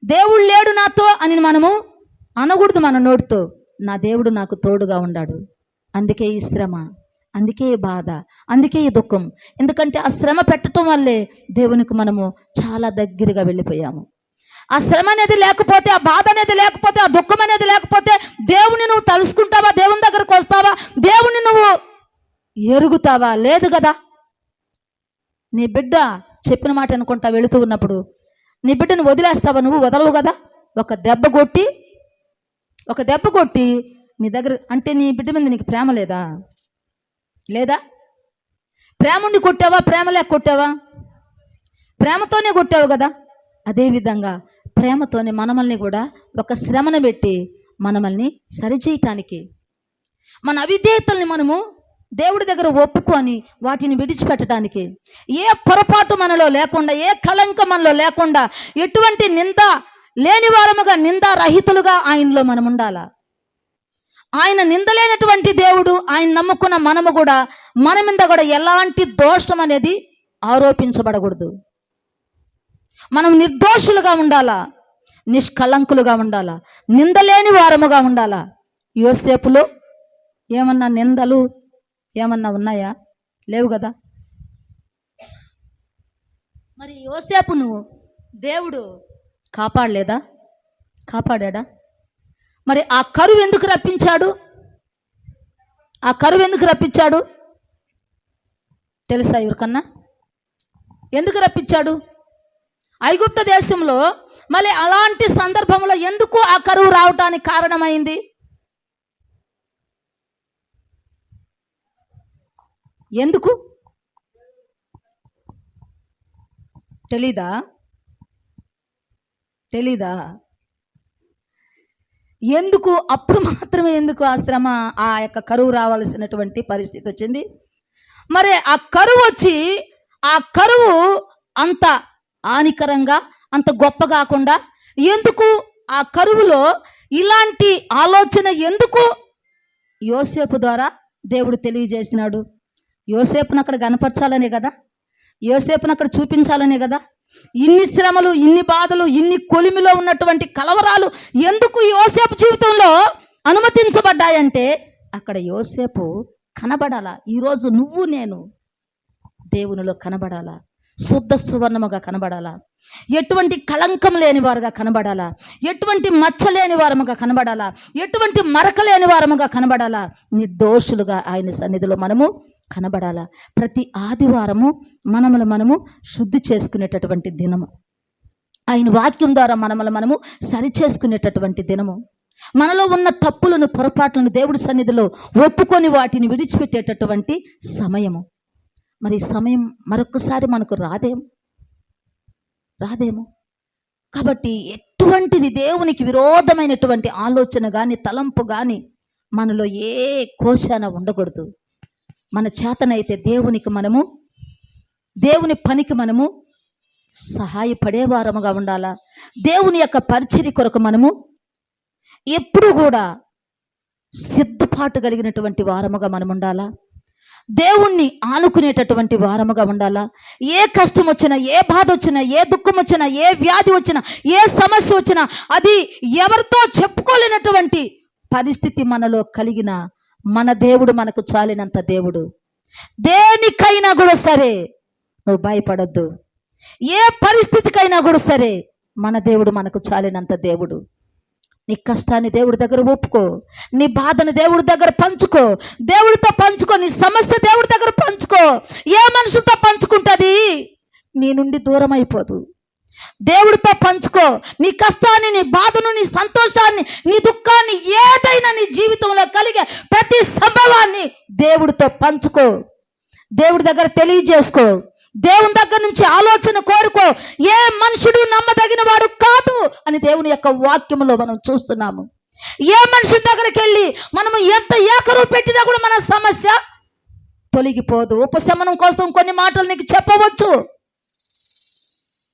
దేవుడు లేడు నాతో అని మనము అనకూడదు మన నోటితో, నా దేవుడు నాకు తోడుగా ఉన్నాడు, అందుకే ఈ శ్రమ, అందుకే ఈ బాధ, అందుకే ఈ దుఃఖం. ఎందుకంటే ఆ శ్రమ పెట్టడం వల్లే దేవునికి మనము చాలా దగ్గరగా వెళ్ళిపోయాము. ఆ శ్రమ అనేది లేకపోతే, ఆ బాధ అనేది లేకపోతే, ఆ దుఃఖం అనేది లేకపోతే దేవుని నువ్వు తలుసుకుంటావా? దేవుని దగ్గరకు వస్తావా? దేవుని నువ్వు ఎరుగుతావా? లేదు కదా. నీ బిడ్డ చెప్పిన మాట అనుకుంటా వెళుతూ ఉన్నప్పుడు నీ బిడ్డను వదిలేస్తావా? నువ్వు వదలవు కదా. ఒక దెబ్బ కొట్టి నీ దగ్గర, అంటే నీ బిడ్డ మీద నీకు ప్రేమ లేదా? ప్రేమ ఉండి కొట్టావా? ప్రేమ లేక కొట్టావా? ప్రేమతోనే కొట్టావు కదా. అదేవిధంగా ప్రేమతోనే మనమల్ని కూడా ఒక శ్రమను పెట్టి మనమల్ని సరిచేయటానికి, మన అవిధేయతల్ని మనము దేవుడి దగ్గర ఒప్పుకొని వాటిని విడిచిపెట్టడానికి, ఏ పొరపాటు మనలో లేకుండా, ఏ కళంకం మనలో లేకుండా, ఎటువంటి నింద లేని వారముగా, నిందారహితులుగా ఆయనలో మనం ఉండాలా. ఆయన నిందలేనటువంటి దేవుడు, ఆయన నమ్ముకున్న మనము కూడా, మన మీద కూడా ఎలాంటి దోషం అనేది ఆరోపించబడకూడదు. మనం నిర్దోషులుగా ఉండాలా, నిష్కళంకులుగా ఉండాలా, నిందలేని వారముగా ఉండాలా. యోసేపులో ఏమన్నా నిందలు ఏమన్నా ఉన్నాయా? లేవు కదా. మరి యోసేపును దేవుడు కాపాడా? మరి ఆ కరువు ఎందుకు రప్పించాడు? తెలుసా ఎవరికన్నా? ఎందుకు రప్పించాడు? ఐగుప్తు దేశంలో మళ్ళీ అలాంటి సందర్భంలో ఎందుకు ఆ కరువు రావటానికి కారణమైంది? ఎందుకు తెలీదా? ఎందుకు అప్పుడు మాత్రమే ఎందుకు ఆ శ్రమ, ఆ యొక్క కరువు రావాల్సినటువంటి పరిస్థితి వచ్చింది? మరి ఆ కరువు వచ్చి, ఆ కరువు అంత హానికరంగా, అంత గొప్ప కాకుండా ఎందుకు ఆ కరువులో ఇలాంటి ఆలోచన ఎందుకు యోసేపు ద్వారా దేవుడు తెలియజేసినాడు? యోసేపును అక్కడ కనపరచాలనే కదా, యోసేపును అక్కడ చూపించాలనే కదా. ఇన్ని శ్రమలు, ఇన్ని బాధలు, ఇన్ని కొలిమిలో ఉన్నటువంటి కలవరాలు ఎందుకు యోసేపు జీవితంలో అనుమతించబడ్డాయంటే అక్కడ యోసేపు కనబడాలా. ఈరోజు నువ్వు నేను దేవునిలో కనబడాలా, శుద్ధ సువర్ణముగా కనబడాలా, ఎటువంటి కళంకం లేని వారుగా కనబడాలా, ఎటువంటి మచ్చ లేని వారముగా కనబడాలా, ఎటువంటి మరక లేని వారముగా కనబడాలా, నిర్దోషులుగా ఆయన సన్నిధిలో మనము కనబడాలా. ప్రతి ఆదివారము మనము శుద్ధి చేసుకునేటటువంటి దినము, ఆయన వాక్యం ద్వారా మనము సరి చేసుకునేటటువంటి దినము, మనలో ఉన్న తప్పులను, పొరపాట్లను దేవుడి సన్నిధిలో ఒప్పుకొని వాటిని విడిచిపెట్టేటటువంటి సమయము. మరి సమయం మరొకసారి మనకు రాదేమో. కాబట్టి ఎటువంటిది దేవునికి విరోధమైనటువంటి ఆలోచన కానీ, తలంపు కానీ మనలో ఏ కోశాన ఉండకూడదు. మన చేతనైతే దేవుని పనికి మనము సహాయపడేవారముగా ఉండాలా. దేవుని యొక్క పరిచర్య కొరకు మనము ఎప్పుడు కూడా సిద్ధపాటు కలిగినటువంటి వారముగా మనం ఉండాలా. దేవుణ్ణి ఆనుకునేటటువంటి వారముగా ఉండాలా. ఏ కష్టం వచ్చినా, ఏ బాధ వచ్చినా, ఏ దుఃఖం వచ్చినా, ఏ వ్యాధి వచ్చినా, ఏ సమస్య వచ్చినా అది ఎవరితో చెప్పుకోలేనటువంటి పరిస్థితి మనలో కలిగిన మన దేవుడు మనకు చాలినంత దేవుడు. దేనికైనా కూడా సరే నువ్వు భయపడొద్దు. ఏ పరిస్థితికైనా కూడా సరే మన దేవుడు మనకు చాలినంత దేవుడు. నీ కష్టాన్ని దేవుడి దగ్గర ఒప్పుకో, నీ బాధను దేవుడి దగ్గర పంచుకో, దేవుడితో పంచుకో, నీ సమస్య దేవుడి దగ్గర పంచుకో. ఏ మనుషులతో పంచుకుంటుంది? నీ నుండి దూరం అయిపోదు. దేవుడితో పంచుకో. నీ కష్టాన్ని, నీ బాధను, నీ సంతోషాన్ని, నీ దుఃఖాన్ని, ఏదైనా నీ జీవితంలో కలిగే ప్రతి సంభవాన్ని దేవుడితో పంచుకో. దేవుడి దగ్గర తెలియజేసుకో. దేవుని దగ్గర నుంచి ఆలోచన కోరుకో. ఏ మనుషుడు నమ్మదగిన వాడు కాదు అని దేవుని యొక్క వాక్యములో మనం చూస్తున్నాము. ఏ మనుషుని దగ్గరికి వెళ్ళి మనము ఎంత ఏకరువు పెట్టినా కూడా మన సమస్య తొలగిపోదు. ఉపశమనం కోసం కొన్ని మాటలు నీకు చెప్పవచ్చు,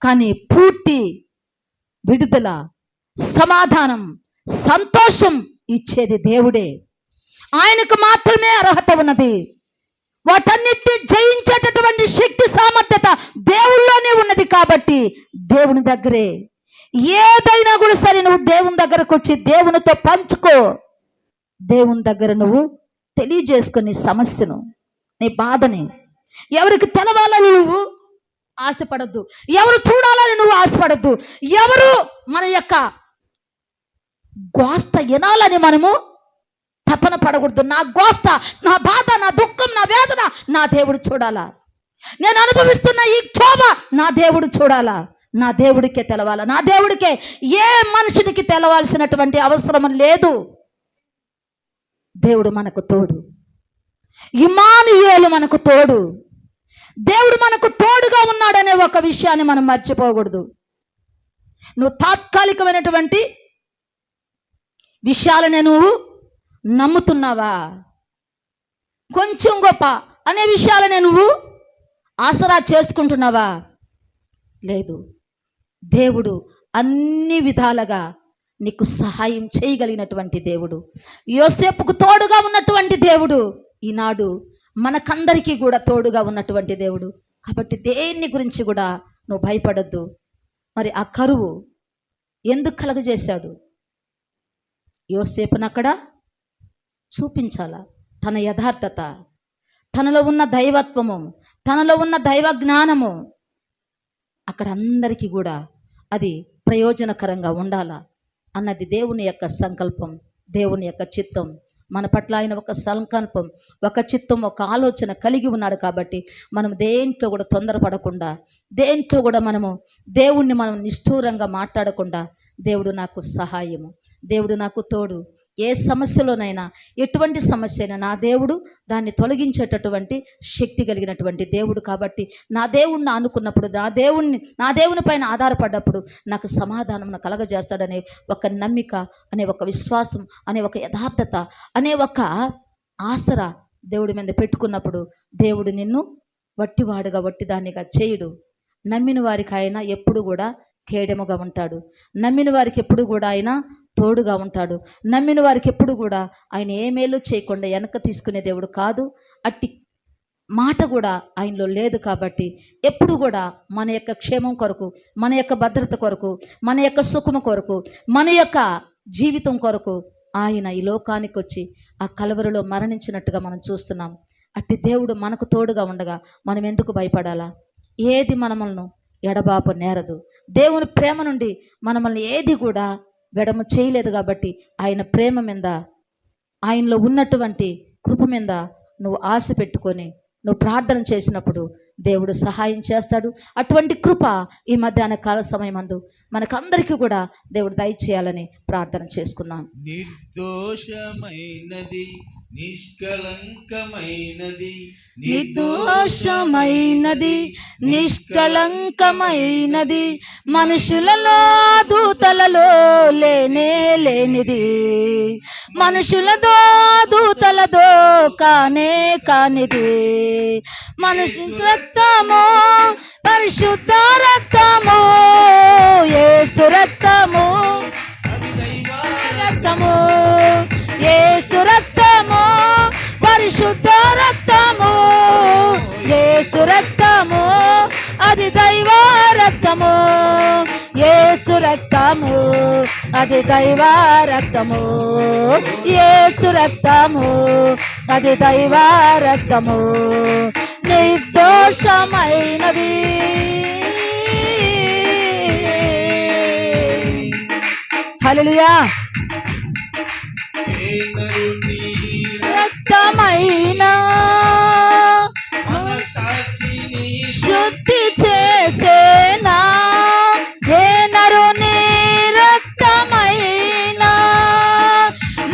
కానీ పూర్తి విడుదల, సమాధానం, సంతోషం ఇచ్చేది దేవుడే. ఆయనకు మాత్రమే అర్హత ఉన్నది. వాటన్నిటిని జయించేటటువంటి శక్తి, సామర్థ్యత దేవుళ్ళలోనే ఉన్నది. కాబట్టి దేవుని దగ్గరే ఏదైనా కూడా సరే నువ్వు దేవుని దగ్గరకు వచ్చి దేవునితో పంచుకో. దేవుని దగ్గర నువ్వు తెలియజేసుకుని నీ సమస్యను, నీ బాధని. ఎవరికి తెలవాలని నువ్వు ఆశపడద్దు, ఎవరు చూడాలని నువ్వు ఆశపడద్దు, ఎవరు మన యొక్క గోష్ట వినాలని మనము తపన పడకూడదు. నా గోష్ట, నా బాధ, నా దుఃఖం, నా వేదన నా దేవుడు చూడాలా. నేను అనుభవిస్తున్న ఈ క్షోభ నా దేవుడు చూడాలా. నా దేవుడికే తెలవాలా. నా దేవుడికే, ఏ మనుషునికి తెలవాల్సినటువంటి అవసరం లేదు. దేవుడు మనకు తోడు, ఇమ్మానుయేలు మనకు తోడు. దేవుడు మనకు తోడుగా ఉన్నాడనే ఒక విషయాన్ని మనం మర్చిపోకూడదు. నువ్వు తాత్కాలికమైనటువంటి విషయాలనే నువ్వు నమ్ముతున్నావా? కొంచెం గొప్ప అనే విషయాలనే నువ్వు ఆసరా చేసుకుంటున్నావా? లేదు. దేవుడు అన్ని విధాలుగా నీకు సహాయం చేయగలిగినటువంటి దేవుడు, యోసేపుకు తోడుగా ఉన్నటువంటి దేవుడు, ఈనాడు మనకందరికీ కూడా తోడుగా ఉన్నటువంటి దేవుడు. కాబట్టి దేన్ని గురించి కూడా నువ్వు భయపడద్దు. మరి ఆ కరువు ఎందుకు కలుగజేశాడు? యోసేపును అక్కడ చూపించాల తన యథార్థత, తనలో ఉన్న దైవత్వము, తనలో ఉన్న దైవ జ్ఞానము అక్కడ అందరికీ కూడా అది ప్రయోజనకరంగా ఉండాలా అన్నది దేవుని యొక్క సంకల్పం, దేవుని యొక్క చిత్తం. మన పట్ల ఆయన ఒక సంకల్పం, ఒక చిత్తం, ఒక ఆలోచన కలిగి ఉన్నాడు. కాబట్టి మనం దేంట్లో కూడా తొందరపడకుండా, దేంట్లో కూడా మనము దేవుణ్ణి మనం నిష్ఠూరంగా మాట్లాడకుండా, దేవుడు నాకు సహాయము, దేవుడు నాకు తోడు, ఏ సమస్యలోనైనా, ఎటువంటి సమస్య అయినా నా దేవుడు దాన్ని తొలగించేటటువంటి శక్తి కలిగినటువంటి దేవుడు. కాబట్టి నా దేవుణ్ణి ఆనుకున్నప్పుడు, నా దేవుని పైన ఆధారపడ్డప్పుడు నాకు సమాధానం కలగజేస్తాడనే ఒక నమ్మిక, అనే ఒక విశ్వాసం, అనే ఒక యథార్థత, అనే ఒక ఆసరా దేవుడి మీద పెట్టుకున్నప్పుడు దేవుడు నిన్ను వట్టివాడుగా, వట్టిదానిగా చేయడు. నమ్మిన వారికి ఆయన ఎప్పుడు కూడా కేడెముగా ఉంటాడు. నమ్మిన వారికి ఎప్పుడు కూడా ఆయన తోడుగా ఉంటాడు. నమ్మిన వారికి ఎప్పుడు కూడా ఆయన ఏ మేలు చేయకుండా వెనక తీసుకునే దేవుడు కాదు. అట్టి మాట కూడా ఆయనలో లేదు. కాబట్టి ఎప్పుడు కూడా మన యొక్క క్షేమం కొరకు, మన యొక్క భద్రత కొరకు, మన యొక్క సుఖము కొరకు, మన యొక్క జీవితం కొరకు ఆయన ఈ లోకానికి వచ్చి ఆ కలవరిలో మరణించినట్టుగా మనం చూస్తున్నాం. అట్టి దేవుడు మనకు తోడుగా ఉండగా మనం ఎందుకు భయపడాలా? ఏది మనల్ని ఎడబాపు నేరదు. దేవుని ప్రేమ నుండి మనల్ని ఏది కూడా వెడము చేయలేదు. కాబట్టి ఆయన ప్రేమ మీద, ఆయనలో ఉన్నటువంటి కృప మీద నువ్వు ఆశ పెట్టుకొని నువ్వు ప్రార్థన చేసినప్పుడు దేవుడు సహాయం చేస్తాడు. అటువంటి కృప ఈ మధ్యాహ్న కాల సమయమందు మనకందరికీ కూడా దేవుడు దయచేయాలని ప్రార్థన చేసుకుందాం. నిర్దోషమైనది, నిష్కలంకమైనది, నిర్దోషమైనది, నిష్కలంకమైనది, మనుషులలో దూతలలో లేనే లేనిది, మనుషులదో దూతలదో కానే కానిది, మనుషుల రక్తము, పరిశుద్ధ రక్తము, యేసు రక్తము, రక్తము, యేసు రక్తము, పరిశుద్ధ రక్తము, యేసు రక్తము, అది దైవ రక్తము, యేసు రక్తము, అది దైవ రక్తము, యేసు రక్తము, అది దైవ రక్తము, నిర్దోషమైనది. హల్లెలూయా. రక్తమైన శుద్ధి చేసేనా, ఏ నరుని రక్తమైన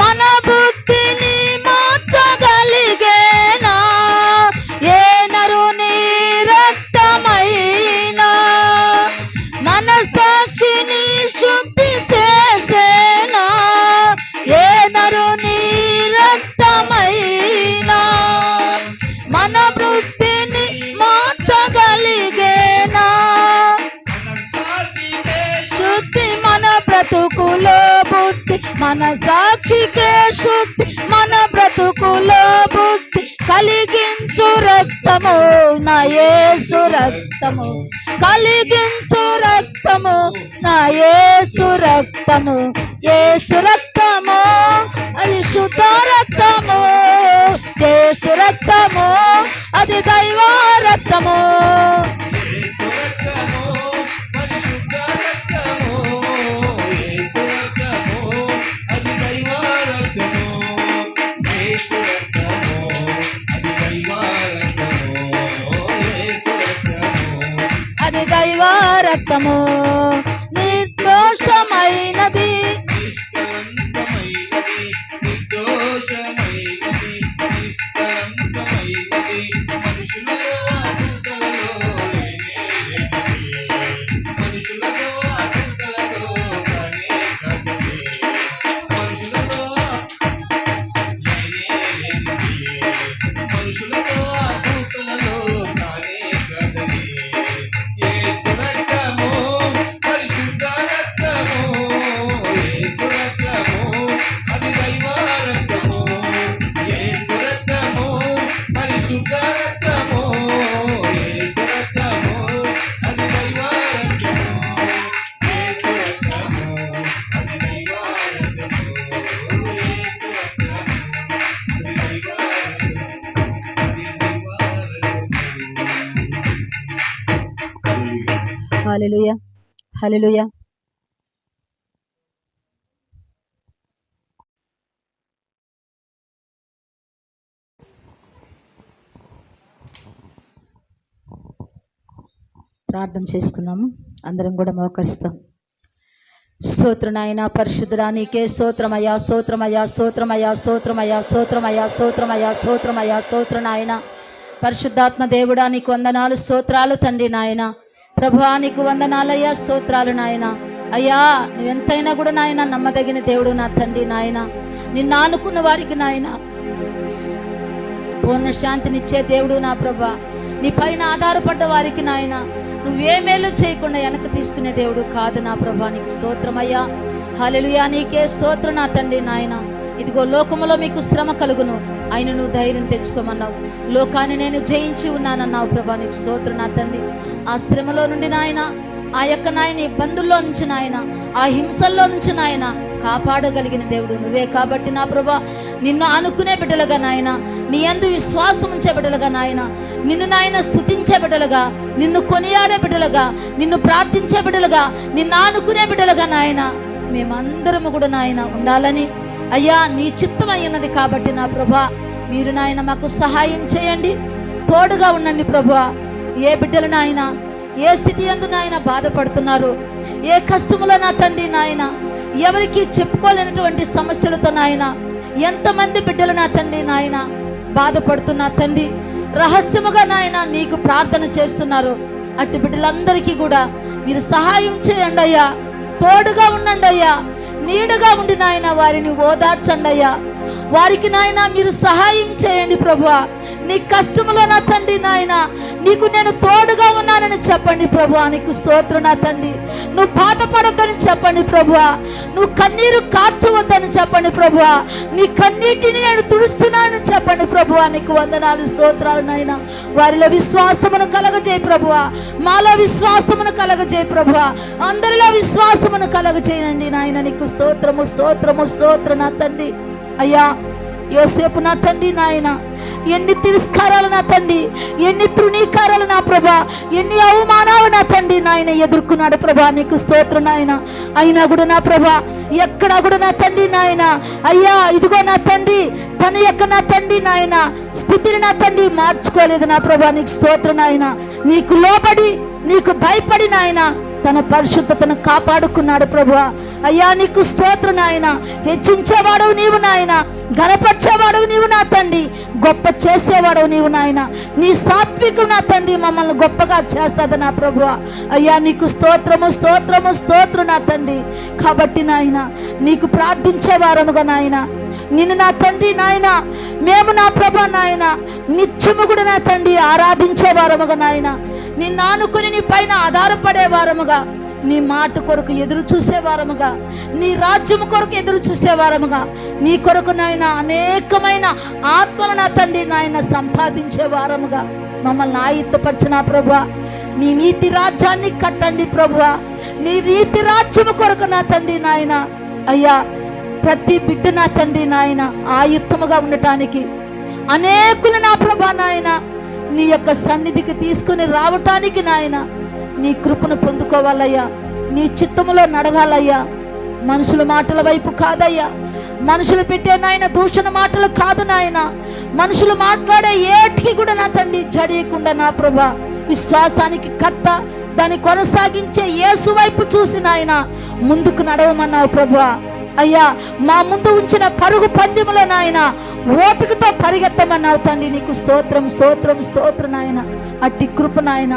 మన బుద్ధిని మార్చగలిగేనా, ఏ నరుని రక్తమైన మన సాక్షిని శుద్ధి చేసేనా, ఏ నరుని రక్తమైనా మన వృత్తిని మార్చగలిగేనా, శుద్ధి మన బ్రతుకులో బుద్ధి, మన సాక్షికే శుద్ధి, మన బ్రతుకులో బుద్ధి కలిగించు రక్తము, నా యేసు రక్తము, కలిగించు రక్తము, నా యేసు రక్తము, యేసు రక్తము, అది శుద్ధ రక్తము, యేసు రక్తము, అది దైవ రక్తము. అది దైవ రక్తము, నిర్దోషమైనది, హల్లెలూయా హల్లెలూయా. ప్రార్థన చేసుకుందాము, అందరం కూడా మోకరిస్తాం. స్తోత్రం నాయన, పరిశుద్ధుడా నీకే స్తోత్రమయ్యా, స్తోత్రమయ్యా, స్తోత్రమయ్యా, స్తోత్రమయ్యా, స్తోత్రమయ్యా, స్తోత్రమయ్యా, స్తోత్రమయ్యా, స్తోత్ర నాయన. పరిశుద్ధాత్మ దేవుడా నీకు వందనాలు, స్తోత్రాలు తండ్రి నాయన. ప్రభువా నీకు వందనాలయ్యా, స్తోత్రాలు నాయన. అయ్యా నువ్వెంతైనా కూడా నాయన నమ్మదగిన దేవుడు నా తండ్రి నాయన. నిన్ను ఆనుకున్న వారికి నాయన పూర్ణ శాంతినిచ్చే దేవుడు నా ప్రభా. నీ పైన ఆధారపడ్డ వారికి నాయన నువ్వే మేలు చేయకుండా వెనక తీసుకునే దేవుడు కాదు నా ప్రభా. నీకు స్తోత్రమయ్యా, హల్లెలూయా, నీకే స్తోత్రం నా తండ్రి నాయన. ఇదిగో లోకములో మీకు శ్రమ కలుగును, ఆయన నువ్వు ధైర్యం తెచ్చుకోమన్నావు. లోకాన్ని నేను జయించి ఉన్నానన్నావు ప్రభా. నీకు స్తోత్రం నా తండ్రి. ఆ శ్రమలో నుండి నాయన, ఆ యొక్క నాయన ఇబ్బందుల్లో నుంచి నాయన, ఆ హింసల్లో నుంచి నాయన కాపాడగలిగిన దేవుడు నువ్వే. కాబట్టి నా ప్రభా నిన్ను ఆనుకునే బిడ్డలుగా నాయన, నీ యందు విశ్వాసం ఉంచే బిడ్డలుగా నాయన, నిన్ను నాయన స్తుతించే బిడ్డలుగా, నిన్ను కొనియాడే బిడ్డలుగా, నిన్ను ప్రార్థించే బిడ్డలుగా, నిన్ను ఆనుకునే బిడ్డలుగా నాయన మేమందరము కూడా నాయన ఉండాలని అయ్యా నీ చిత్తం అయ్యున్నది. కాబట్టి నా ప్రభా మీరు నాయన మాకు సహాయం చేయండి, తోడుగా ఉండండి ప్రభా. ఏ బిడ్డలు నాయన ఏ స్థితి యందు నాయన బాధపడుతున్నారు, ఏ కష్టములో నా తండ్రి నాయన, ఎవరికి చెప్పుకోలేనటువంటి సమస్యలతో నాయన ఎంతమంది బిడ్డలు నా తండ్రి నాయన బాధపడుతున్నా తండ్రి, రహస్యముగా నాయన నీకు ప్రార్థన చేస్తున్నారు. అట్టి బిడ్డలందరికీ కూడా మీరు సహాయం చేయండి అయ్యా, తోడుగా ఉండండి అయ్యా, నీడగా ఉండి నాయన వారిని ఓదార్చండి అయ్యా. వారికి నాయన మీరు సహాయం చేయండి ప్రభువా. నీ కష్టములో నా తండ్రి నాయన నీకు నేను తోడుగా ఉన్నానని చెప్పండి ప్రభువా. నీకు స్తోత్రం నా తండ్రి. నువ్వు బాధపడొద్దని చెప్పండి ప్రభువా, నువ్వు కన్నీరు కార్చవద్దని చెప్పండి ప్రభువా, నీ కన్నీటిని నేను తుడుస్తున్నానని చెప్పండి ప్రభువా. నీకు వందనాలు, స్తోత్రాలు నాయన. వారిలో విశ్వాసమును కలగజేయి ప్రభువా, మాలో విశ్వాసమును కలగజేయి ప్రభువా, అందరిలో విశ్వాసమును కలగజేయండి నాయన. నీకు స్తోత్రము స్తోత్రము స్తోత్రం నా తండ్రి. అయ్యా యోసేపు నా తండ్రి నాయన ఎన్ని తిరస్కారాలు నా తండ్రి, ఎన్ని తృణీకారాలు నా ప్రభా, ఎన్ని అవమానాలు నా తండ్రి నాయన ఎదుర్కొన్నాడు ప్రభా. నీకు స్తోత్రం నాయన. అయినా కూడా నా ప్రభా ఎక్కడా కూడా నా తండ్రి నాయన అయ్యా ఇదిగో నా తండ్రి తన యొక్క నా తండ్రి నాయన స్థితిని నా తండ్రి మార్చుకోలేదు నా ప్రభా. నీకు స్తోత్రం నాయన. నీకు లోబడి నీకు భయపడి నాయన తన పరిశుద్ధతను కాపాడుకున్నాడు ప్రభువా. అయ్యా నీకు స్తోత్రం నాయన. హెచ్చించేవాడవు నీవు నాయన, ఘనపరిచేవాడవు నీవు నా తండ్రి, గొప్ప చేసేవాడవు నీవు నాయన. నీ సాత్వికం నా తండ్రి మమ్మల్ని గొప్పగా చేస్తుంది నా ప్రభువా. అయ్యా నీకు స్తోత్రము స్తోత్రము స్తోత్రం నా తండ్రి. కాబట్టి నాయన నీకు ప్రార్థించే వారముగా నాయన నిన్ను నా తండ్రి నాయన మేము నా ప్రభా నాయన నిత్యము కూడా నా తండ్రి ఆరాధించే వారముగా నాయన, నిన్ను ఆనుకుని నీ పైన ఆధారపడే వారముగా, నీ మాట కొరకు ఎదురు చూసేవారముగా, నీ రాజ్యము కొరకు ఎదురు చూసేవారముగా, నీ కొరకు నాయన అనేకమైన ఆత్మను నా తండ్రి నాయన సంపాదించే వారముగా మమ్మల్ని ఆయుత్తపరిచిన ప్రభువా. నీ నీతి రాజ్యాన్ని కట్టండి ప్రభువా. నీ నీతి రాజ్యము కొరకు నా తండ్రి నాయన అయ్యా ప్రతి బిడ్డ నా తండ్రి నాయన ఆయుత్తముగా ఉండటానికి అనేకులు నా ప్రభా నాయన నీ యొక్క సన్నిధికి తీసుకుని రావటానికి నాయన నీ కృపను పొందుకోవాలయ్యా. నీ చిత్తములో నడవాలయ్యా. మనుషుల మాటల వైపు కాదయ్యా. మనుషులు పెట్టే నాయన దూషణ మాటలు కాదు నాయన. మనుషులు మాట్లాడే ఏటికి కూడా నా తండ్రి జడియకుండా నా ప్రభా విశ్వాసానికి కర్త దాన్ని కొనసాగించే యేసు వైపు చూసి నాయన ముందుకు నడవమన్నావు ప్రభువా. అయ్యా మా ముందు ఉంచిన పరుగు పందెములో నాయన ఓపికతో పరిగెత్తమన్నావు తండ్రి. నీకు స్తోత్రం స్తోత్రం స్తోత్రం నాయన. అట్టి కృప నాయన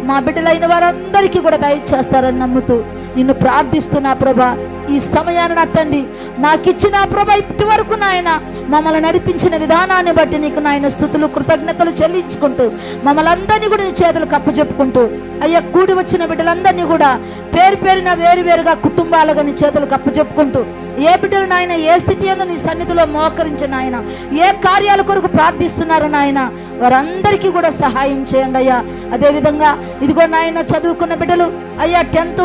మా బిడ్డలైన వారందరికీ కూడా దయచేస్తారని నమ్ముతూ నిన్ను ప్రార్థిస్తున్నా ప్రభా. ఈ సమయాన్ని నా తండ్రి మాకిచ్చిన ప్రభా ఇప్పటి వరకు నాయన మమ్మల్ని నడిపించిన విధానాన్ని బట్టి నీకు నాయన స్తుతులు కృతజ్ఞతలు చెల్లించుకుంటూ మమ్మల్ని అందరినీ కూడా నీ చేతులకు అప్పచెప్పుకుంటూ అయ్యా కూడి వచ్చిన బిడ్డలందరినీ కూడా పేరు పేరున వేరువేరుగా కుటుంబాలుగా నీ చేతులకు అప్పచెప్పుకుంటూ ఏ బిడ్డలు నాయన ఏ స్థితి అందు నీ సన్నిధిలో మోకరించిన ఆయన ఏ కార్యాల కొరకు ప్రార్థిస్తున్నారు నాయన వారందరికీ కూడా సహాయం చేయండి అయ్యా. అదేవిధంగా ఇదిగో నాయన చదువుకున్న బిడ్డలు అయ్యా 10th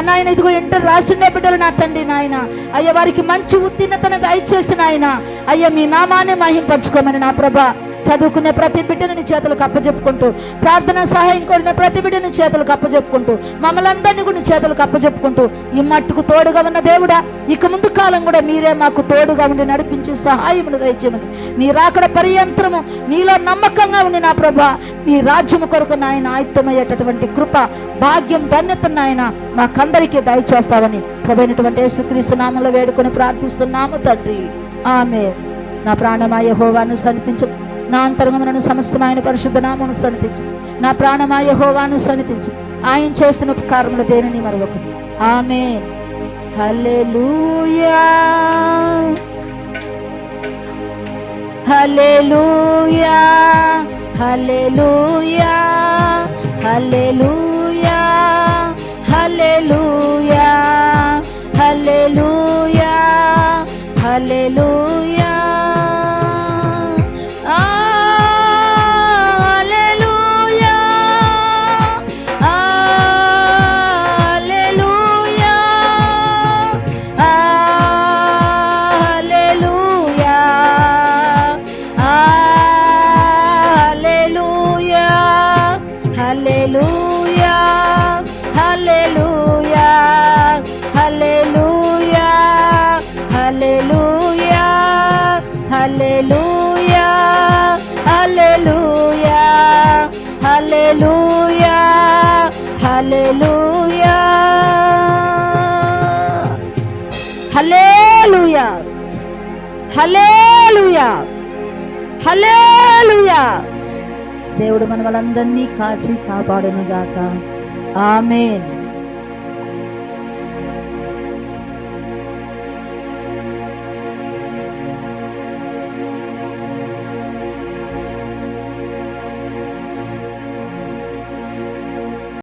నాయన ఇదిగో ఇంటర్ రాసిండే బిడ్డలు నా తండ్రి నాయన అయ్యా వారికి మంచి ఉత్తీర్ణతను దయచేసి నాయన అయ్యా మీ నామాన్ని మహింపరచుకోమని నా ప్రభా చదువుకునే ప్రతి బిడ్డని నీ చేతులకు అప్పచెప్పుకుంటూ ప్రార్థన సహాయం కోరిన ప్రతి బిడ్డని చేతులకు అప్పచెప్పుకుంటూ మమ్మల్ని అందరినీ కూడా నీ చేతులకు అప్పచెప్పుకుంటూ ఈ మట్టుకు తోడుగా ఉన్న దేవుడా ఇక ముందు కాలం కూడా మీరే మాకు తోడుగా ఉండి నడిపించి సహాయమును దయచేయమని నీ రాకడ పర్యంతరము నీలో నమ్మకంగా ఉండి నా ప్రభా నీ రాజ్యము కొరకు నాయన ఆయుత్తమయ్యేటటువంటి కృప భాగ్యం ధన్యత నాయన మాకందరికీ దయచేస్తావని ప్రభువైనటువంటి యేసుక్రీస్తు నామములో వేడుకొని ప్రార్థిస్తున్నాము తండ్రి. ఆమేన్. నా ప్రాణమా యెహోవాను సన్నిధించు, నా అంతరంగమును సమస్తమైన పరిశుద్ధ నామమును సన్నిధించు. నా ప్రాణమా యెహోవాను సన్నిధించు, ఆయన చేస్తున్న ఉపకారములు దేనిని మరొకటి. ఆమేన్. హల్లెలూయా హల్లెలూయా హల్లెలూయా హల్లెలూయా హల్లెలూయా హల్లెలూయా హల్లెలూయా హల్లెలూయా హల్లెలూయా హల్లెలూయా హల్లెలూయా హల్లెలూయా హల్లెలూయా హల్లెలూయా. దేవుడు మన వాళ్ళందరినీ కాచి కాపాడును గాక. ఆమేన్.